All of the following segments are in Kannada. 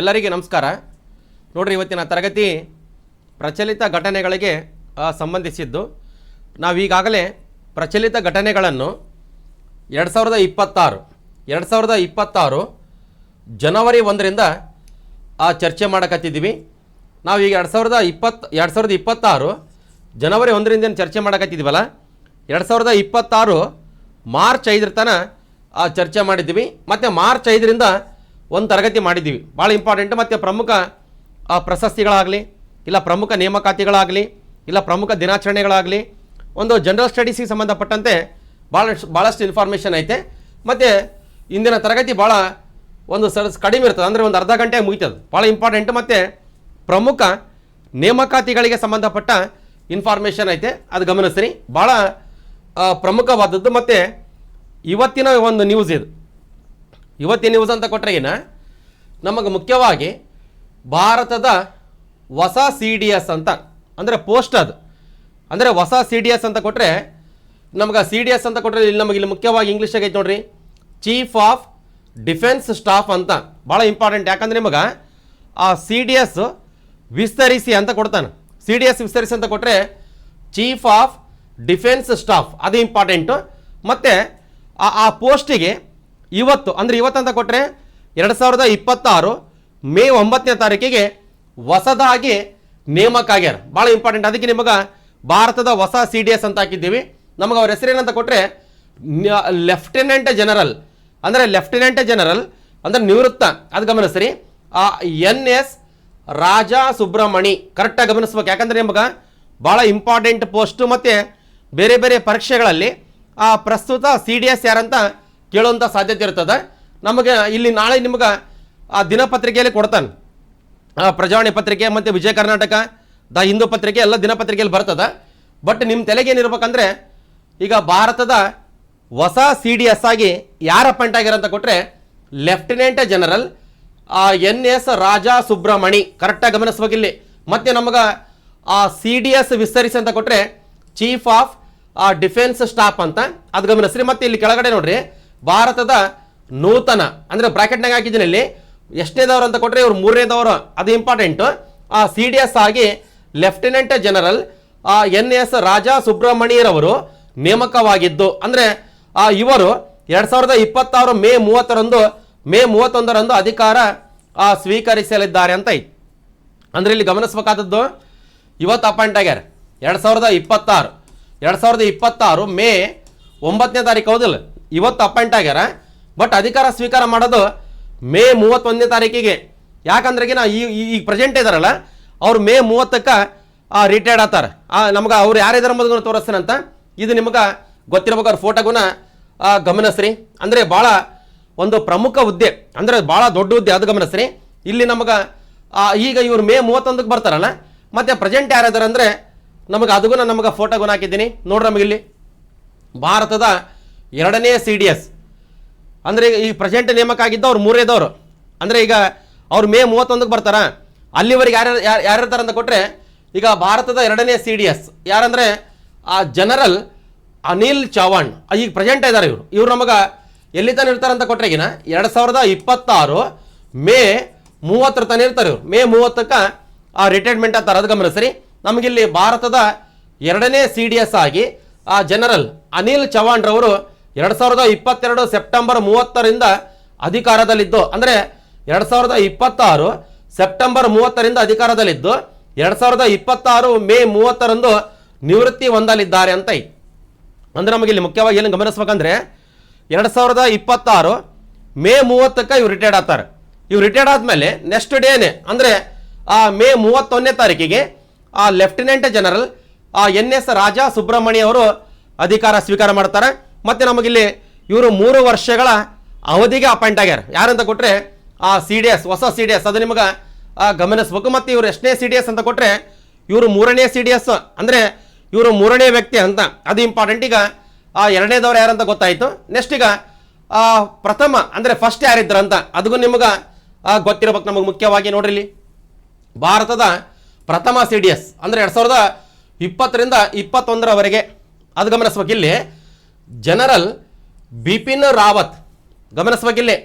ಎಲ್ಲರಿಗೆ ನಮಸ್ಕಾರ. ನೋಡ್ರಿ, ಇವತ್ತಿನ ತರಗತಿ ಪ್ರಚಲಿತ ಘಟನೆಗಳಿಗೆ ಸಂಬಂಧಿಸಿದ್ದು. ನಾವು ಈಗಾಗಲೇ ಪ್ರಚಲಿತ ಘಟನೆಗಳನ್ನು 2026 ಜನವರಿ 1ರಿಂದ ಚರ್ಚೆ ಮಾಡಕತ್ತಿದ್ದೀವಿ. ನಾವು ಈಗ 2026 ಜನವರಿ 1ರಿಂದ ಚರ್ಚೆ ಮಾಡಕತ್ತಿದ್ದೀವಲ್ಲ, 2026 ಮಾರ್ಚ್ 5 ತನಕ ಚರ್ಚೆ ಮಾಡಿದ್ದೀವಿ. ಮತ್ತು ಮಾರ್ಚ್ 5ರಿಂದ ಒಂದು ತರಗತಿ ಮಾಡಿದ್ದೀವಿ. ಭಾಳ ಇಂಪಾರ್ಟೆಂಟ್. ಮತ್ತು ಪ್ರಮುಖ ಪ್ರಶಸ್ತಿಗಳಾಗಲಿ, ಇಲ್ಲ ಪ್ರಮುಖ ನೇಮಕಾತಿಗಳಾಗಲಿ, ಇಲ್ಲ ಪ್ರಮುಖ ದಿನಾಚರಣೆಗಳಾಗಲಿ, ಒಂದು ಜನರಲ್ ಸ್ಟಡೀಸಿಗೆ ಸಂಬಂಧಪಟ್ಟಂತೆ ಭಾಳಷ್ಟು ಇನ್ಫಾರ್ಮೇಷನ್ ಐತೆ. ಮತ್ತು ಇಂದಿನ ತರಗತಿ ಭಾಳ ಒಂದು ಕಡಿಮೆ ಇರ್ತದೆ, ಅಂದರೆ ಒಂದು ಅರ್ಧ ಗಂಟೆ ಮುಗಿತದೆ. ಭಾಳ ಇಂಪಾರ್ಟೆಂಟ್. ಮತ್ತು ಪ್ರಮುಖ ನೇಮಕಾತಿಗಳಿಗೆ ಸಂಬಂಧಪಟ್ಟ ಇನ್ಫಾರ್ಮೇಷನ್ ಐತೆ, ಅದು ಗಮನಿಸ್ರಿ. ಭಾಳ ಪ್ರಮುಖವಾದದ್ದು. ಮತ್ತು ಇವತ್ತಿನ ಒಂದು ನ್ಯೂಸ್ ಇದು. ಇವತ್ತಿನ ನ್ಯೂಸ್ ಅಂತ ಕೊಟ್ಟರೆ ನಮಗೆ ಮುಖ್ಯವಾಗಿ ಭಾರತದ ಹೊಸ CDS ಅಂತ, ಅಂದರೆ ಪೋಸ್ಟ್ ಅದು, ಅಂದರೆ ಹೊಸ CDS ಅಂತ ಕೊಟ್ಟರೆ ನಮಗೆ CDS ಅಂತ ಕೊಟ್ಟರೆ ಇಲ್ಲಿ ನಮಗೆ ಇಲ್ಲಿ ಮುಖ್ಯವಾಗಿ ಇಂಗ್ಲೀಷಾಗೆ ಐತೆ ನೋಡ್ರಿ, ಚೀಫ್ ಆಫ್ ಡಿಫೆನ್ಸ್ ಸ್ಟಾಫ್ ಅಂತ. ಭಾಳ ಇಂಪಾರ್ಟೆಂಟ್. ಯಾಕಂದರೆ ನಿಮಗೆ ಆ CDS ವಿಸ್ತರಿಸಿ ಅಂತ ಕೊಡ್ತಾನೆ. CDS ವಿಸ್ತರಿಸಿ ಅಂತ ಕೊಟ್ಟರೆ ಚೀಫ್ ಆಫ್ ಡಿಫೆನ್ಸ್ ಸ್ಟಾಫ್, ಅದು ಇಂಪಾರ್ಟೆಂಟು. ಮತ್ತು ಆ ಪೋಸ್ಟಿಗೆ ಇವತ್ತು, ಅಂದರೆ ಇವತ್ತಂತ ಕೊಟ್ಟರೆ 2026 ಮೇ 9ನೇ ತಾರೀಕಿಗೆ ಹೊಸದಾಗಿ ನೇಮಕ ಆಗ್ಯಾರ. ಭಾಳ ಇಂಪಾರ್ಟೆಂಟ್. ಅದಕ್ಕೆ ನಿಮಗೆ ಭಾರತದ ಹೊಸ CDS ಅಂತ ಹಾಕಿದ್ದೀವಿ. ನಮಗೆ ಅವ್ರ ಹೆಸರೇನಂತ ಕೊಟ್ಟರೆ ಲೆಫ್ಟಿನೆಂಟ್ ಜನರಲ್, ಅಂದರೆ ಲೆಫ್ಟಿನೆಂಟ್ ಜನರಲ್ ಅಂದರೆ ನಿವೃತ್ತ, ಅದು ಗಮನಿಸ್ರಿ. NS ರಾಜಾ ಸುಬ್ರಮಣಿ, ಕರೆಕ್ಟಾಗಿ ಗಮನಿಸ್ಬೇಕು. ಯಾಕಂದರೆ ನಿಮಗೆ ಭಾಳ ಇಂಪಾರ್ಟೆಂಟ್ ಪೋಸ್ಟು. ಮತ್ತು ಬೇರೆ ಬೇರೆ ಪರೀಕ್ಷೆಗಳಲ್ಲಿ ಪ್ರಸ್ತುತ CDS ಯಾರಂತ ಕೇಳುವಂಥ ಸಾಧ್ಯತೆ ಇರ್ತದೆ. ನಮಗೆ ಇಲ್ಲಿ ನಾಳೆ ನಿಮ್ಗೆ ದಿನಪತ್ರಿಕೆಯಲ್ಲಿ ಕೊಡ್ತಾನೆ, ಪ್ರಜಾವಾಣಿ ಪತ್ರಿಕೆ ಮತ್ತು ವಿಜಯ ಕರ್ನಾಟಕ, ದ ಹಿಂದೂ ಪತ್ರಿಕೆ ಎಲ್ಲ ದಿನಪತ್ರಿಕೆಯಲ್ಲಿ ಬರ್ತದೆ. ಬಟ್ ನಿಮ್ಮ ತಲೆಗೆ ಏನಿರ್ಬೇಕಂದ್ರೆ, ಈಗ ಭಾರತದ ಹೊಸ CDS ಆಗಿ ಯಾರು ಅಪಾಯಿಂಟ್ ಆಗ್ಯಾರ ಅಂತ ಕೊಟ್ಟರೆ lieutenant general NS Raja Subramani, ಕರೆಕ್ಟಾಗಿ ಗಮನಿಸ್ಬೇಕಿಲ್ಲಿ. ಮತ್ತು ನಮಗೆ CDS ವಿಸ್ತರಿಸಿ ಅಂತ ಕೊಟ್ಟರೆ ಚೀಫ್ ಆಫ್ ಡಿಫೆನ್ಸ್ ಸ್ಟಾಫ್ ಅಂತ, ಅದು ಗಮನಿಸ್ರಿ. ಮತ್ತು ಇಲ್ಲಿ ಕೆಳಗಡೆ ನೋಡ್ರಿ, ಭಾರತದ ನೂತನ, ಅಂದರೆ ಬ್ರಾಕೆಟ್ನಾಗ ಹಾಕಿದ್ದೀನಿ ಇಲ್ಲಿ, ಎಷ್ಟನೇದವರು ಅಂತ ಕೊಟ್ಟರೆ ಇವರು 3ನೇದವರು, ಅದು ಇಂಪಾರ್ಟೆಂಟು. CDS ಆಗಿ ಲೆಫ್ಟಿನೆಂಟ್ ಜನರಲ್ NS ರಾಜಾ ಸುಬ್ರಮಣಿಯರವರು ನೇಮಕವಾಗಿದ್ದು. ಅಂದರೆ ಇವರು 2026 ಮೇ 31ರಂದು ಅಧಿಕಾರ ಸ್ವೀಕರಿಸಲಿದ್ದಾರೆ ಅಂತ ಐತಿ. ಅಂದರೆ ಇಲ್ಲಿ ಗಮನಿಸಬೇಕಾದದ್ದು, ಇವತ್ತು ಅಪಾಯಿಂಟ್ ಆಗ್ಯಾರ 2026 ಮೇ 9ನೇ ತಾರೀಕು, ಹೌದಿಲ್ಲ? ಇವತ್ತು ಅಪಾಯಿಂಟ್ ಆಗ್ಯಾರ. ಬಟ್ ಅಧಿಕಾರ ಸ್ವೀಕಾರ ಮಾಡೋದು ಮೇ 31ನೇ ತಾರೀಕಿಗೆ. ಯಾಕಂದ್ರೆ ಈ ಪ್ರೆಸೆಂಟ್ ಇದಾರಲ್ಲ, ಅವ್ರು ಮೇ 30ಕ್ಕೆ ರಿಟೈರ್ಡ್ ಆಗ್ತಾರೆ. ನಮ್ಗೆ ಅವ್ರು ಯಾರಿದಾರ ಮೊದಲು ತೋರಿಸ್ತಾನಂತ, ಇದು ನಿಮ್ಗೆ ಗೊತ್ತಿರ್ಬೇಕು. ಅವ್ರ ಫೋಟೋಗುನ ಗಮನಿಸ್ರಿ. ಅಂದರೆ ಭಾಳ ಒಂದು ಪ್ರಮುಖ ಹುದ್ದೆ, ಅಂದರೆ ಭಾಳ ದೊಡ್ಡ ಹುದ್ದೆ, ಅದು ಗಮನಿಸ್ರಿ. ಇಲ್ಲಿ ನಮಗೆ ಈಗ ಇವ್ರು ಮೇ 31ಕ್ಕೆ ಬರ್ತಾರಲ್ಲ, ಮತ್ತು ಪ್ರೆಸೆಂಟ್ ಯಾರಿದಾರೆ ಅಂದರೆ ನಮಗೆ ಅದಗುನ ನಮಗೆ ಫೋಟೋಗುನ ಹಾಕಿದ್ದೀನಿ ನೋಡ್ರಿ. ನಮಗಿಲ್ಲಿ ಭಾರತದ 2ನೇ CDS, ಅಂದರೆ ಈ ಪ್ರೆಸೆಂಟ್ ನೇಮಕ ಆಗಿದ್ದು ಅವ್ರು 3ನೇದವರು. ಅಂದರೆ ಈಗ ಅವ್ರು ಮೇ 31ಕ್ಕೆ ಬರ್ತಾರ. ಅಲ್ಲಿವರೆಗೆ ಯಾರಿರ್ತಾರೆ ಅಂತ ಕೊಟ್ಟರೆ, ಈಗ ಭಾರತದ 2ನೇ CDS ಯಾರಂದರೆ ಜನರಲ್ ಅನಿಲ್ ಚೌಹಾಣ್, ಈಗ ಪ್ರೆಸೆಂಟ್ ಇದ್ದಾರೆ. ಇವ್ರು ನಮಗೆ ಎಲ್ಲಿ ತಾನು ಇರ್ತಾರೆ ಅಂತ ಕೊಟ್ಟರೆ 2026 ಮೇ 30 ತನಕ ಇರ್ತಾರೆ. ಇವ್ರು ಮೇ 30ಕ್ಕೆ ರಿಟೈರ್ಮೆಂಟ್ ಆಗ್ತಾರೆ, ಅದು ಗಮನಿಸ್ರಿ. ನಮಗಿಲ್ಲಿ ಭಾರತದ 2ನೇ CDS ಆಗಿ ಜನರಲ್ ಅನಿಲ್ ಚೌಹಾಣ್ ರವರು 2022 ಸೆಪ್ಟೆಂಬರ್ 30ರಿಂದ ಅಧಿಕಾರದಲ್ಲಿದ್ದು, ಅಂದರೆ 2026 ಸೆಪ್ಟೆಂಬರ್ 30ರಿಂದ ಅಧಿಕಾರದಲ್ಲಿದ್ದು 2026 ಮೇ 30ರಂದು ನಿವೃತ್ತಿ ಹೊಂದಲಿದ್ದಾರೆ ಅಂತ ಐತಿ. ಅಂದರೆ ನಮಗಿಲ್ಲಿ ಮುಖ್ಯವಾಗಿ ಏನು ಗಮನಿಸ್ಬೇಕಂದ್ರೆ, 2026 ಮೇ 30ಕ್ಕೆ ಇವ್ರು ರಿಟೈರ್ಡ್ ಆಗ್ತಾರೆ. ಇವ್ರು ರಿಟೈರ್ಡ್ ಆದಮೇಲೆ ನೆಕ್ಸ್ಟ್ ಡೇನೆ, ಅಂದರೆ ಮೇ 31ನೇ ತಾರೀಕಿಗೆ lieutenant general NS Raja Subramani ಅವರು ಅಧಿಕಾರ ಸ್ವೀಕಾರ ಮಾಡ್ತಾರೆ. ಮತ್ತು ನಮಗಿಲ್ಲಿ ಇವರು 3 ವರ್ಷಗಳ ಅವಧಿಗೆ ಅಪಾಯಿಂಟ್ ಆಗ್ಯಾರ. ಯಾರಂತ ಕೊಟ್ಟರೆ CDS, ಹೊಸ CDS, ಅದು ನಿಮಗೆ ಗಮನಿಸ್ಬೇಕು. ಮತ್ತು ಇವರು ಎಷ್ಟನೇ CDS ಅಂತ ಕೊಟ್ಟರೆ ಇವರು 3ನೇ CDS, ಅಂದರೆ ಇವರು 3ನೇ ವ್ಯಕ್ತಿ ಅಂತ, ಅದು ಇಂಪಾರ್ಟೆಂಟ್. ಈಗ 2ನೇದವ್ರು ಯಾರಂತ ಗೊತ್ತಾಯಿತು. ನೆಕ್ಸ್ಟ್ ಈಗ ಪ್ರಥಮ, ಅಂದರೆ ಫಸ್ಟ್ ಯಾರಿದ್ರಂತ ಅದಕ್ಕೂ ನಿಮಗೆ ಗೊತ್ತಿರಬೇಕು. ನಮಗೆ ಮುಖ್ಯವಾಗಿ ನೋಡ್ರಿ, ಇಲ್ಲಿ ಭಾರತದ ಪ್ರಥಮ CDS ಅಂದರೆ 2020ರಿಂದ 2021ರವರೆಗೆ, ಅದು ಗಮನಿಸ್ಬೇಕು. ಇಲ್ಲಿ ಜನರಲ್ ಬಿಪಿನ್ ರಾವತ್, ಗಮನಿಸಬೇಕಿಲ್ಲಿ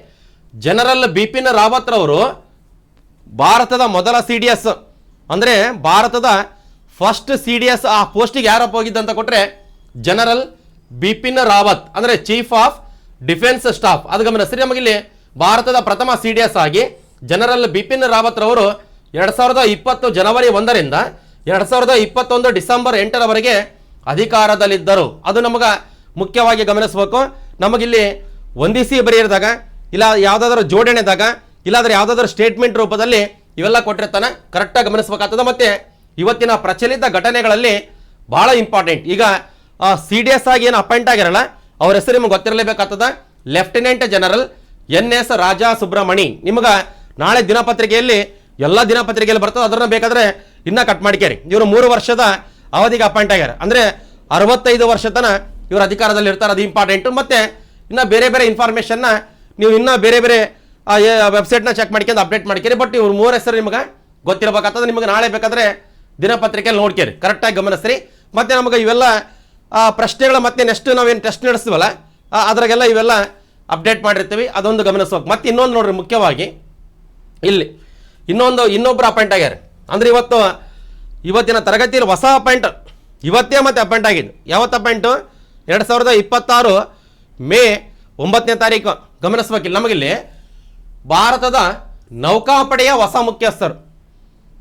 ಜನರಲ್ ಬಿಪಿನ್ ರಾವತ್ ರವರು ಭಾರತದ ಮೊದಲ CDS ಅಂದರೆ ಭಾರತದ ಫಸ್ಟ್ CDS ಆ ಪೋಸ್ಟಿಗೆ ಯಾರಪ್ಪ ಹೋಗಿದ್ದಂತ ಕೊಟ್ಟರೆ ಜನರಲ್ ಬಿಪಿನ್ ರಾವತ್ ಅಂದರೆ ಚೀಫ್ ಆಫ್ ಡಿಫೆನ್ಸ್ ಸ್ಟಾಫ್. ಅದು ಗಮನಿಸ್ರಿ, ನಮಗಿಲ್ಲಿ ಭಾರತದ ಪ್ರಥಮ CDS ಆಗಿ ಜನರಲ್ ಬಿಪಿನ್ ರಾವತ್ ರವರು 2020 ಜನವರಿ 1ರಿಂದ 2021 ಡಿಸೆಂಬರ್ 8ರವರೆಗೆ ಅಧಿಕಾರದಲ್ಲಿದ್ದರು. ಅದು ನಮಗೆ ಮುಖ್ಯವಾಗಿ ಗಮನಿಸಬೇಕು. ನಮಗಿಲ್ಲಿ ಹೊಂದಿಸಿ ಬರೆಯಿರಿದಾಗ ಇಲ್ಲ ಯಾವುದಾದ್ರೂ ಜೋಡಣೆದಾಗ ಇಲ್ಲಾಂದ್ರೆ ಯಾವುದಾದ್ರೂ ಸ್ಟೇಟ್ಮೆಂಟ್ ರೂಪದಲ್ಲಿ ಇವೆಲ್ಲ ಕೊಟ್ಟಿರ್ತಾನೆ, ಕರೆಕ್ಟಾಗಿ ಗಮನಿಸಬೇಕಾಗ್ತದೆ. ಮತ್ತು ಇವತ್ತಿನ ಪ್ರಚಲಿತ ಘಟನೆಗಳಲ್ಲಿ ಭಾಳ ಇಂಪಾರ್ಟೆಂಟ್. ಈಗ CDS ಆಗಿ ಏನು ಅಪಾಯಿಂಟ್ ಆಗಿರಲ್ಲ ಅವ್ರ ಹೆಸರು ನಿಮ್ಗೆ ಗೊತ್ತಿರಲೇಬೇಕಾಗ್ತದೆ. Lieutenant general NS Raja Subramani. ನಿಮ್ಗೆ ನಾಳೆ ದಿನಪತ್ರಿಕೆಯಲ್ಲಿ ಎಲ್ಲ ದಿನಪತ್ರಿಕೆಯಲ್ಲಿ ಬರ್ತದೆ, ಅದನ್ನು ಬೇಕಾದರೆ ಇನ್ನೂ ಕಟ್ ಮಾಡಿಕೇರಿ. ಇವರು 3 ವರ್ಷದ ಅವಧಿಗೆ ಅಪಾಯಿಂಟ್ ಆಗ್ಯಾರ, ಅಂದರೆ 65 ವರ್ಷ ತನಕ ಇವರು ಅಧಿಕಾರದಲ್ಲಿ ಇರ್ತಾರೆ. ಅದು ಇಂಪಾರ್ಟೆಂಟು. ಮತ್ತು ಇನ್ನು ಬೇರೆ ಬೇರೆ ಇನ್ಫಾರ್ಮೇಷನ್ನ ನೀವು ಇನ್ನೂ ಬೇರೆ ಬೇರೆ ವೆಬ್ಸೈಟ್ನ ಚೆಕ್ ಮಾಡ್ಕೊಂಡು ಅಪ್ಡೇಟ್ ಮಾಡ್ಕೇರಿ. ಬಟ್ ಇವ್ರು 3 ಹೆಸರು ನಿಮಗೆ ಗೊತ್ತಿರಬೇಕಾಗ್ತದೆ. ನಿಮಗೆ ನಾಳೆ ಬೇಕಾದರೆ ದಿನಪತ್ರಿಕೆಯಲ್ಲಿ ನೋಡ್ಕೇರಿ, ಕರೆಕ್ಟಾಗಿ ಗಮನಿಸ್ರಿ. ಮತ್ತು ನಮಗೆ ಇವೆಲ್ಲ ಪ್ರಶ್ನೆಗಳು ಮತ್ತೆ ನೆಕ್ಸ್ಟ್ ನಾವೇನು ಟೆಸ್ಟ್ ನಡೆಸ್ತೀವಲ್ಲ ಅದ್ರಾಗೆಲ್ಲ ಇವೆಲ್ಲ ಅಪ್ಡೇಟ್ ಮಾಡಿರ್ತೀವಿ, ಅದೊಂದು ಗಮನಿಸ್ಬೇಕು. ಮತ್ತು ಇನ್ನೊಂದು ನೋಡ್ರಿ, ಮುಖ್ಯವಾಗಿ ಇಲ್ಲಿ ಇನ್ನೊಬ್ಬರು ಅಪಾಯಿಂಟ್ ಆಗ್ಯಾರ. ಅಂದರೆ ಇವತ್ತಿನ ತರಗತಿಯಲ್ಲಿ ಹೊಸ ಅಪಾಯಿಂಟ್ ಇವತ್ತೇ ಮತ್ತೆ ಅಪಾಯಿಂಟ್ ಆಗಿದ್ದು. ಯಾವತ್ತು ಅಪಾಯಿಂಟು? 2026 ಮೇ 9ನೇ ತಾರೀಕು. ಗಮನಿಸ್ಬೇಕಿಲ್ಲ, ನಮಗಿಲ್ಲಿ ಭಾರತದ ನೌಕಾಪಡೆಯ ಹೊಸ ಮುಖ್ಯಸ್ಥರು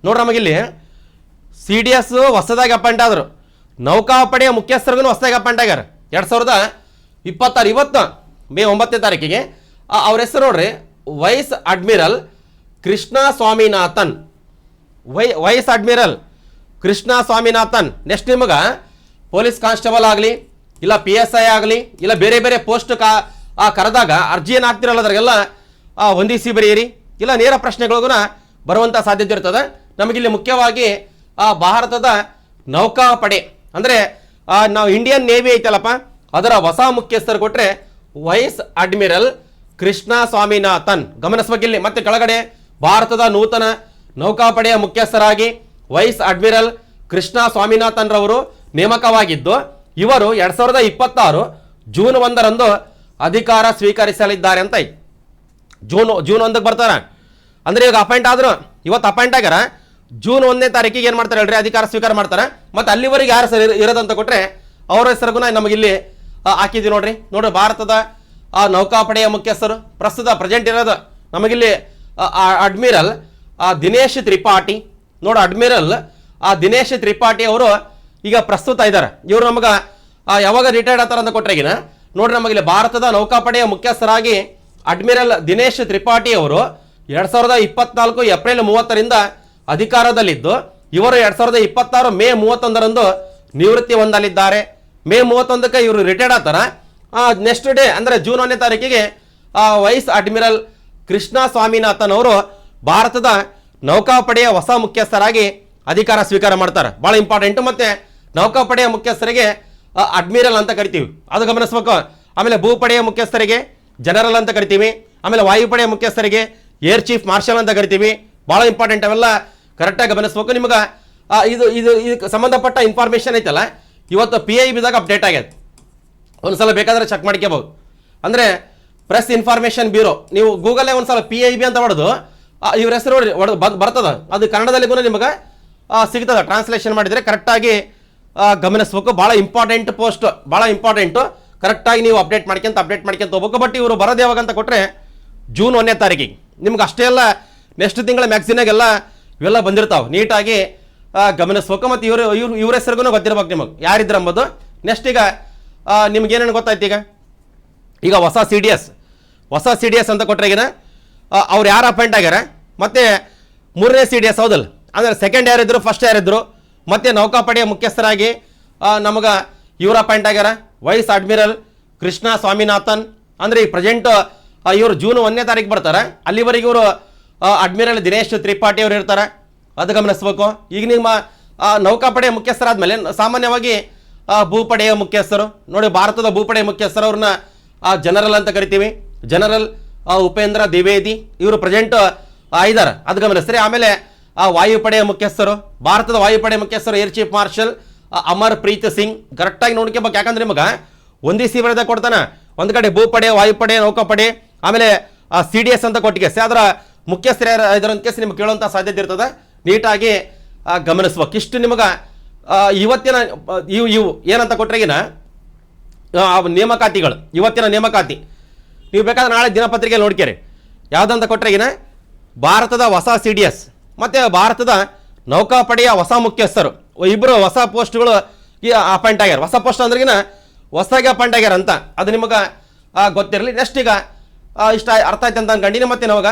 ನೋಡ್ರಿ. ನಮಗಿಲ್ಲಿ CDS ಹೊಸದಾಗಿ ಅಪಾಯಿಂಟ್ ಆದರು, ನೌಕಾಪಡೆಯ ಮುಖ್ಯಸ್ಥರಿಗೂ ಹೊಸದಾಗಿ ಅಪಾಯಿಂಟ್ ಆಗ್ಯಾರ 2026 ಇವತ್ತು ಮೇ 9ನೇ ತಾರೀಕಿಗೆ. ಅವ್ರ ಹೆಸರು ನೋಡ್ರಿ, wise admiral Krishna Swaminathan. Wise admiral Krishna Swaminathan. Next ನಿಮಗೆ ಪೊಲೀಸ್ ಕಾನ್ಸ್ಟೇಬಲ್ ಆಗಲಿ ಇಲ್ಲ PSI ಆಗಲಿ ಇಲ್ಲ ಬೇರೆ ಬೇರೆ ಪೋಸ್ಟ್ ಕರೆದಾಗ ಅರ್ಜಿ ಏನು ಹಾಕ್ತಿರಲ್ಲ ಅದ್ರಾಗೆಲ್ಲ ಹೊಂದಿಸಿ ಬರೆಯಿರಿ, ಇಲ್ಲ ನೇರ ಪ್ರಶ್ನೆಗಳಿಗೂ ಬರುವಂಥ ಸಾಧ್ಯತೆ ಇರ್ತದೆ. ನಮಗಿಲ್ಲಿ ಮುಖ್ಯವಾಗಿ ಭಾರತದ ನೌಕಾಪಡೆ ಅಂದರೆ ನಾವು ಇಂಡಿಯನ್ ನೇವಿ ಐತಲ್ಲಪ್ಪ, ಅದರ ಹೊಸ ಮುಖ್ಯಸ್ಥರು ಕೊಟ್ಟರೆ ವೈಸ್ ಅಡ್ಮಿರಲ್ ಕೃಷ್ಣ ಸ್ವಾಮಿನಾಥನ್. ಗಮನಿಸಬೇಕಿಲ್ಲಿ. ಮತ್ತೆ ಕೆಳಗಡೆ ಭಾರತದ ನೂತನ ನೌಕಾಪಡೆಯ ಮುಖ್ಯಸ್ಥರಾಗಿ ವೈಸ್ ಅಡ್ಮಿರಲ್ ಕೃಷ್ಣ ಸ್ವಾಮಿನಾಥನ್ ರವರು ನೇಮಕವಾಗಿದ್ದು ಇವರು 2026 ಜೂನ್ 1ರಂದು ಅಧಿಕಾರ ಸ್ವೀಕರಿಸಲಿದ್ದಾರೆ ಅಂತ ಐತಿ. ಜೂನ್ 1ಕ್ಕೆ ಬರ್ತಾರೆ. ಅಂದರೆ ಈಗ ಅಪಾಯಿಂಟ್ ಆದ್ರು, ಇವತ್ತು ಅಪಾಯಿಂಟ್ ಆಗ್ಯಾರ, ಜೂನ್ 1ನೇ ತಾರೀಕಿಗೆ ಏನು ಮಾಡ್ತಾರೆ ಹೇಳ್ರಿ, ಅಧಿಕಾರ ಸ್ವೀಕಾರ ಮಾಡ್ತಾರೆ. ಮತ್ತು ಅಲ್ಲಿವರೆಗೆ ಯಾರು ಸರ್ ಇರೋದಂತ ಕೊಟ್ಟರೆ ಅವರ ಹೆಸರಿಗೂ ನಮಗಿಲ್ಲಿ ಹಾಕಿದ್ವಿ ನೋಡ್ರಿ. ಭಾರತದ ನೌಕಾಪಡೆಯ ಮುಖ್ಯಸ್ಥರು ಪ್ರಸ್ತುತ ಪ್ರೆಸೆಂಟ್ ಇರೋದು ನಮಗಿಲ್ಲಿ ಅಡ್ಮಿರಲ್ ದಿನೇಶ್ ತ್ರಿಪಾಠಿ. ಅಡ್ಮಿರಲ್ ದಿನೇಶ್ ತ್ರಿಪಾಠಿ ಅವರು ಈಗ ಪ್ರಸ್ತುತ ಇದ್ದಾರೆ. ಇವರು ನಮಗೆ ಯಾವಾಗ ರಿಟೈರ್ಡ್ ಆಗ್ತಾರೆ ಅಂತ ಕೊಟ್ಟರೆಗಿನ ನೋಡ್ರಿ, ನಮಗಿಲ್ಲಿ ಭಾರತದ ನೌಕಾಪಡೆಯ ಮುಖ್ಯಸ್ಥರಾಗಿ ಅಡ್ಮಿರಲ್ ದಿನೇಶ್ ತ್ರಿಪಾಠಿ ಅವರು 2024 ಏಪ್ರಿಲ್ 30ರಿಂದ ಅಧಿಕಾರದಲ್ಲಿದ್ದು ಇವರು 2026 ಮೇ 31ರಂದು ನಿವೃತ್ತಿ ಹೊಂದಲಿದ್ದಾರೆ. ಮೇ 31ಕ್ಕೆ ಇವರು ರಿಟೈರ್ಡ್ ಆಗ್ತಾರ. ನೆಕ್ಸ್ಟ್ ಡೇ ಅಂದರೆ ಜೂನ್ 1ನೇ ತಾರೀಕಿಗೆ ವೈಸ್ ಅಡ್ಮಿರಲ್ ಕೃಷ್ಣ ಸ್ವಾಮಿನಾಥನ್ ಅವರು ಭಾರತದ ನೌಕಾಪಡೆಯ ಹೊಸ ಮುಖ್ಯಸ್ಥರಾಗಿ ಅಧಿಕಾರ ಸ್ವೀಕಾರ ಮಾಡ್ತಾರೆ. ಭಾಳ ಇಂಪಾರ್ಟೆಂಟು. ಮತ್ತು ನೌಕಾಪಡೆಯ ಮುಖ್ಯಸ್ಥರಿಗೆ ಅಡ್ಮಿರಲ್ ಅಂತ ಕರಿತೀವಿ, ಅದು ಗಮನಿಸ್ಬೇಕು. ಆಮೇಲೆ ಭೂಪಡೆಯ ಮುಖ್ಯಸ್ಥರಿಗೆ ಜನರಲ್ ಅಂತ ಕರಿತೀವಿ. ಆಮೇಲೆ ವಾಯುಪಡೆಯ ಮುಖ್ಯಸ್ಥರಿಗೆ ಏರ್ ಚೀಫ್ ಮಾರ್ಷಲ್ ಅಂತ ಕರಿತೀವಿ. ಭಾಳ ಇಂಪಾರ್ಟೆಂಟ್, ಅವೆಲ್ಲ ಕರೆಕ್ಟಾಗಿ ಗಮನಿಸ್ಬೇಕು. ನಿಮ್ಗೆ ಇದಕ್ಕೆ ಸಂಬಂಧಪಟ್ಟ ಇನ್ಫಾರ್ಮೇಷನ್ ಐತಲ್ಲ ಇವತ್ತು PIBದಾಗ ಅಪ್ಡೇಟ್ ಆಗ್ಯದ, ಒಂದ್ಸಲ ಬೇಕಾದರೆ ಚೆಕ್ ಮಾಡ್ಕೋಬಹುದು. ಅಂದರೆ ಪ್ರೆಸ್ ಇನ್ಫಾರ್ಮೇಷನ್ ಬ್ಯೂರೋ, ನೀವು ಗೂಗಲೇ ಒಂದ್ಸಲ PIB ಅಂತ ಹೊಡೆದು ಇವ್ರ ಹೆಸರು ಬರ್ತದ, ಅದು ಕನ್ನಡದಲ್ಲಿ ನಿಮಗೆ ಸಿಗ್ತದೆ. ಟ್ರಾನ್ಸ್ಲೇಷನ್ ಮಾಡಿದರೆ ಕರೆಕ್ಟಾಗಿ ಗಮನಿಸ್ಬೇಕು. ಭಾಳ ಇಂಪಾರ್ಟೆಂಟ್ ಪೋಸ್ಟ್, ಭಾಳ ಇಂಪಾರ್ಟೆಂಟು. ಕರೆಕ್ಟಾಗಿ ನೀವು ಅಪ್ಡೇಟ್ ಮಾಡ್ಕೊಂತ ಹೋಗ್ಬೇಕು. ಬಟ್ ಇವರು ಬರೋದು ಯಾವಾಗ ಅಂತ ಕೊಟ್ಟರೆ ಜೂನ್ 1ನೇ ತಾರೀಕಿಗೆ. ನಿಮ್ಗೆ ಅಷ್ಟೇ ಅಲ್ಲ, ನೆಕ್ಸ್ಟ್ ತಿಂಗಳ ಮ್ಯಾಗ್ಝಿನಾಗೆಲ್ಲ ಇವೆಲ್ಲ ಬಂದಿರ್ತಾವೆ, ನೀಟಾಗಿ ಗಮನಿಸ್ಬೇಕು. ಮತ್ತು ಇವ್ರ ಹೆಸರಿಗೂ ಗೊತ್ತಿರ್ಬೇಕು ನಿಮಗೆ ಯಾರಿದ್ರು ಅಂಬೋದು. ನೆಕ್ಸ್ಟ್ ಈಗ ನಿಮ್ಗೇನೇನು ಗೊತ್ತಾಯ್ತು, ಈಗ ಹೊಸ CDS ಅಂತ ಕೊಟ್ಟರೆಗಿನ ಅವ್ರು ಯಾರು ಅಪಾಯಿಂಟ್ ಆಗ್ಯಾರ, ಮತ್ತು 3ನೇ CDS ಹೌದಲ್ಲ, ಅಂದರೆ ಸೆಕೆಂಡ್ ಯಾರಿದ್ರು ಫಸ್ಟ್ ಯಾರಿದ್ರು, ಮತ್ತು ನೌಕಾಪಡೆಯ ಮುಖ್ಯಸ್ಥರಾಗಿ ನಮಗೆ ಇವರು ಅಪಾಯಿಂಟ್ ಆಗ್ಯಾರ ವೈಸ್ ಅಡ್ಮಿರಲ್ ಕೃಷ್ಣ ಸ್ವಾಮಿನಾಥನ್. ಅಂದರೆ ಈ ಪ್ರೆಸೆಂಟ್ ಇವರು ಜೂನ್ 1ನೇ ತಾರೀಕು ಬರ್ತಾರೆ, ಅಲ್ಲಿವರೆಗೆ ಇವರು ಅಡ್ಮಿರಲ್ ದಿನೇಶ್ ತ್ರಿಪಾಠಿ ಅವರು ಇರ್ತಾರೆ, ಅದು ಗಮನಿಸ್ಬೇಕು. ಈಗ ನಿಮ್ಮ ನೌಕಾಪಡೆಯ ಮುಖ್ಯಸ್ಥರಾದ್ಮೇಲೆ ಸಾಮಾನ್ಯವಾಗಿ ಭೂಪಡೆಯ ಮುಖ್ಯಸ್ಥರು ನೋಡಿ, ಭಾರತದ ಭೂಪಡೆಯ ಮುಖ್ಯಸ್ಥರು ಅವ್ರನ್ನ ಜನರಲ್ ಅಂತ ಕರಿತೀವಿ. ಜನರಲ್ ಉಪೇಂದ್ರ ದ್ವಿವೇದಿ ಇವರು ಪ್ರೆಸೆಂಟ್ ಇದ್ದಾರೆ, ಅದು ಗಮನಿಸ್ತಾರೆ. ಆಮೇಲೆ ವಾಯುಪಡೆಯ ಮುಖ್ಯಸ್ಥರು, ಭಾರತದ ವಾಯುಪಡೆಯ ಮುಖ್ಯಸ್ಥರು air chief marshal Amar Preet Singh. ಕರೆಕ್ಟಾಗಿ ನೋಡ್ಕೋಬೇಕು, ಯಾಕಂದ್ರೆ ನಿಮಗೆ ಒಂದಿಸಿ ಬರೆದ ಕೊಡ್ತಾನೆ. ಒಂದು ಕಡೆ ಭೂಪಡೆ, ವಾಯುಪಡೆ, ನೌಕಾಪಡೆ, ಆಮೇಲೆ CDS ಅಂತ ಕೊಟ್ಟಿಗೆ ಅದರ ಮುಖ್ಯಸ್ಥರು ಯಾರು ಇದ್ರ ಅಂತ ಕೇಸ್ ನಿಮ್ಗೆ ಕೇಳುವಂಥ ಸಾಧ್ಯತೆ ಇರ್ತದೆ. ನೀಟಾಗಿ ಗಮನಿಸ್ಬೇಕು. ಇಷ್ಟು ನಿಮಗೆ ಇವತ್ತಿನ ಇವು ಏನಂತ ಕೊಟ್ರೆಗಿನ ನೇಮಕಾತಿಗಳು, ಇವತ್ತಿನ ನೇಮಕಾತಿ ನೀವು ಬೇಕಾದ್ರೆ ನಾಳೆ ದಿನಪತ್ರಿಕೆ ನೋಡ್ಕೇರಿ. ಯಾವುದಂತ ಕೊಟ್ರೆಗಿನ ಭಾರತದ ಹೊಸ CDS ಮತ್ತು ಭಾರತದ ನೌಕಾಪಡೆಯ ಹೊಸ ಮುಖ್ಯಸ್ಥರು ಇಬ್ಬರು ಹೊಸ ಪೋಸ್ಟ್ಗಳು ಅಪಾಯಿಂಟ್ ಆಗ್ಯಾರ. ಹೊಸ ಪೋಸ್ಟ್ ಅಂದ್ರಿಗಿನ ಹೊಸದಾಗಿ ಅಪಾಯಿಂಟ್ ಆಗ್ಯಾರ ಅಂತ ಅದು ನಿಮಗೆ ಗೊತ್ತಿರಲಿ. ನೆಕ್ಸ್ಟ್ ಈಗ ಇಷ್ಟ ಅರ್ಥ ಆಯ್ತು ಅಂತ ಅನ್ಕೊಂಡಿನಿ. ಮತ್ತು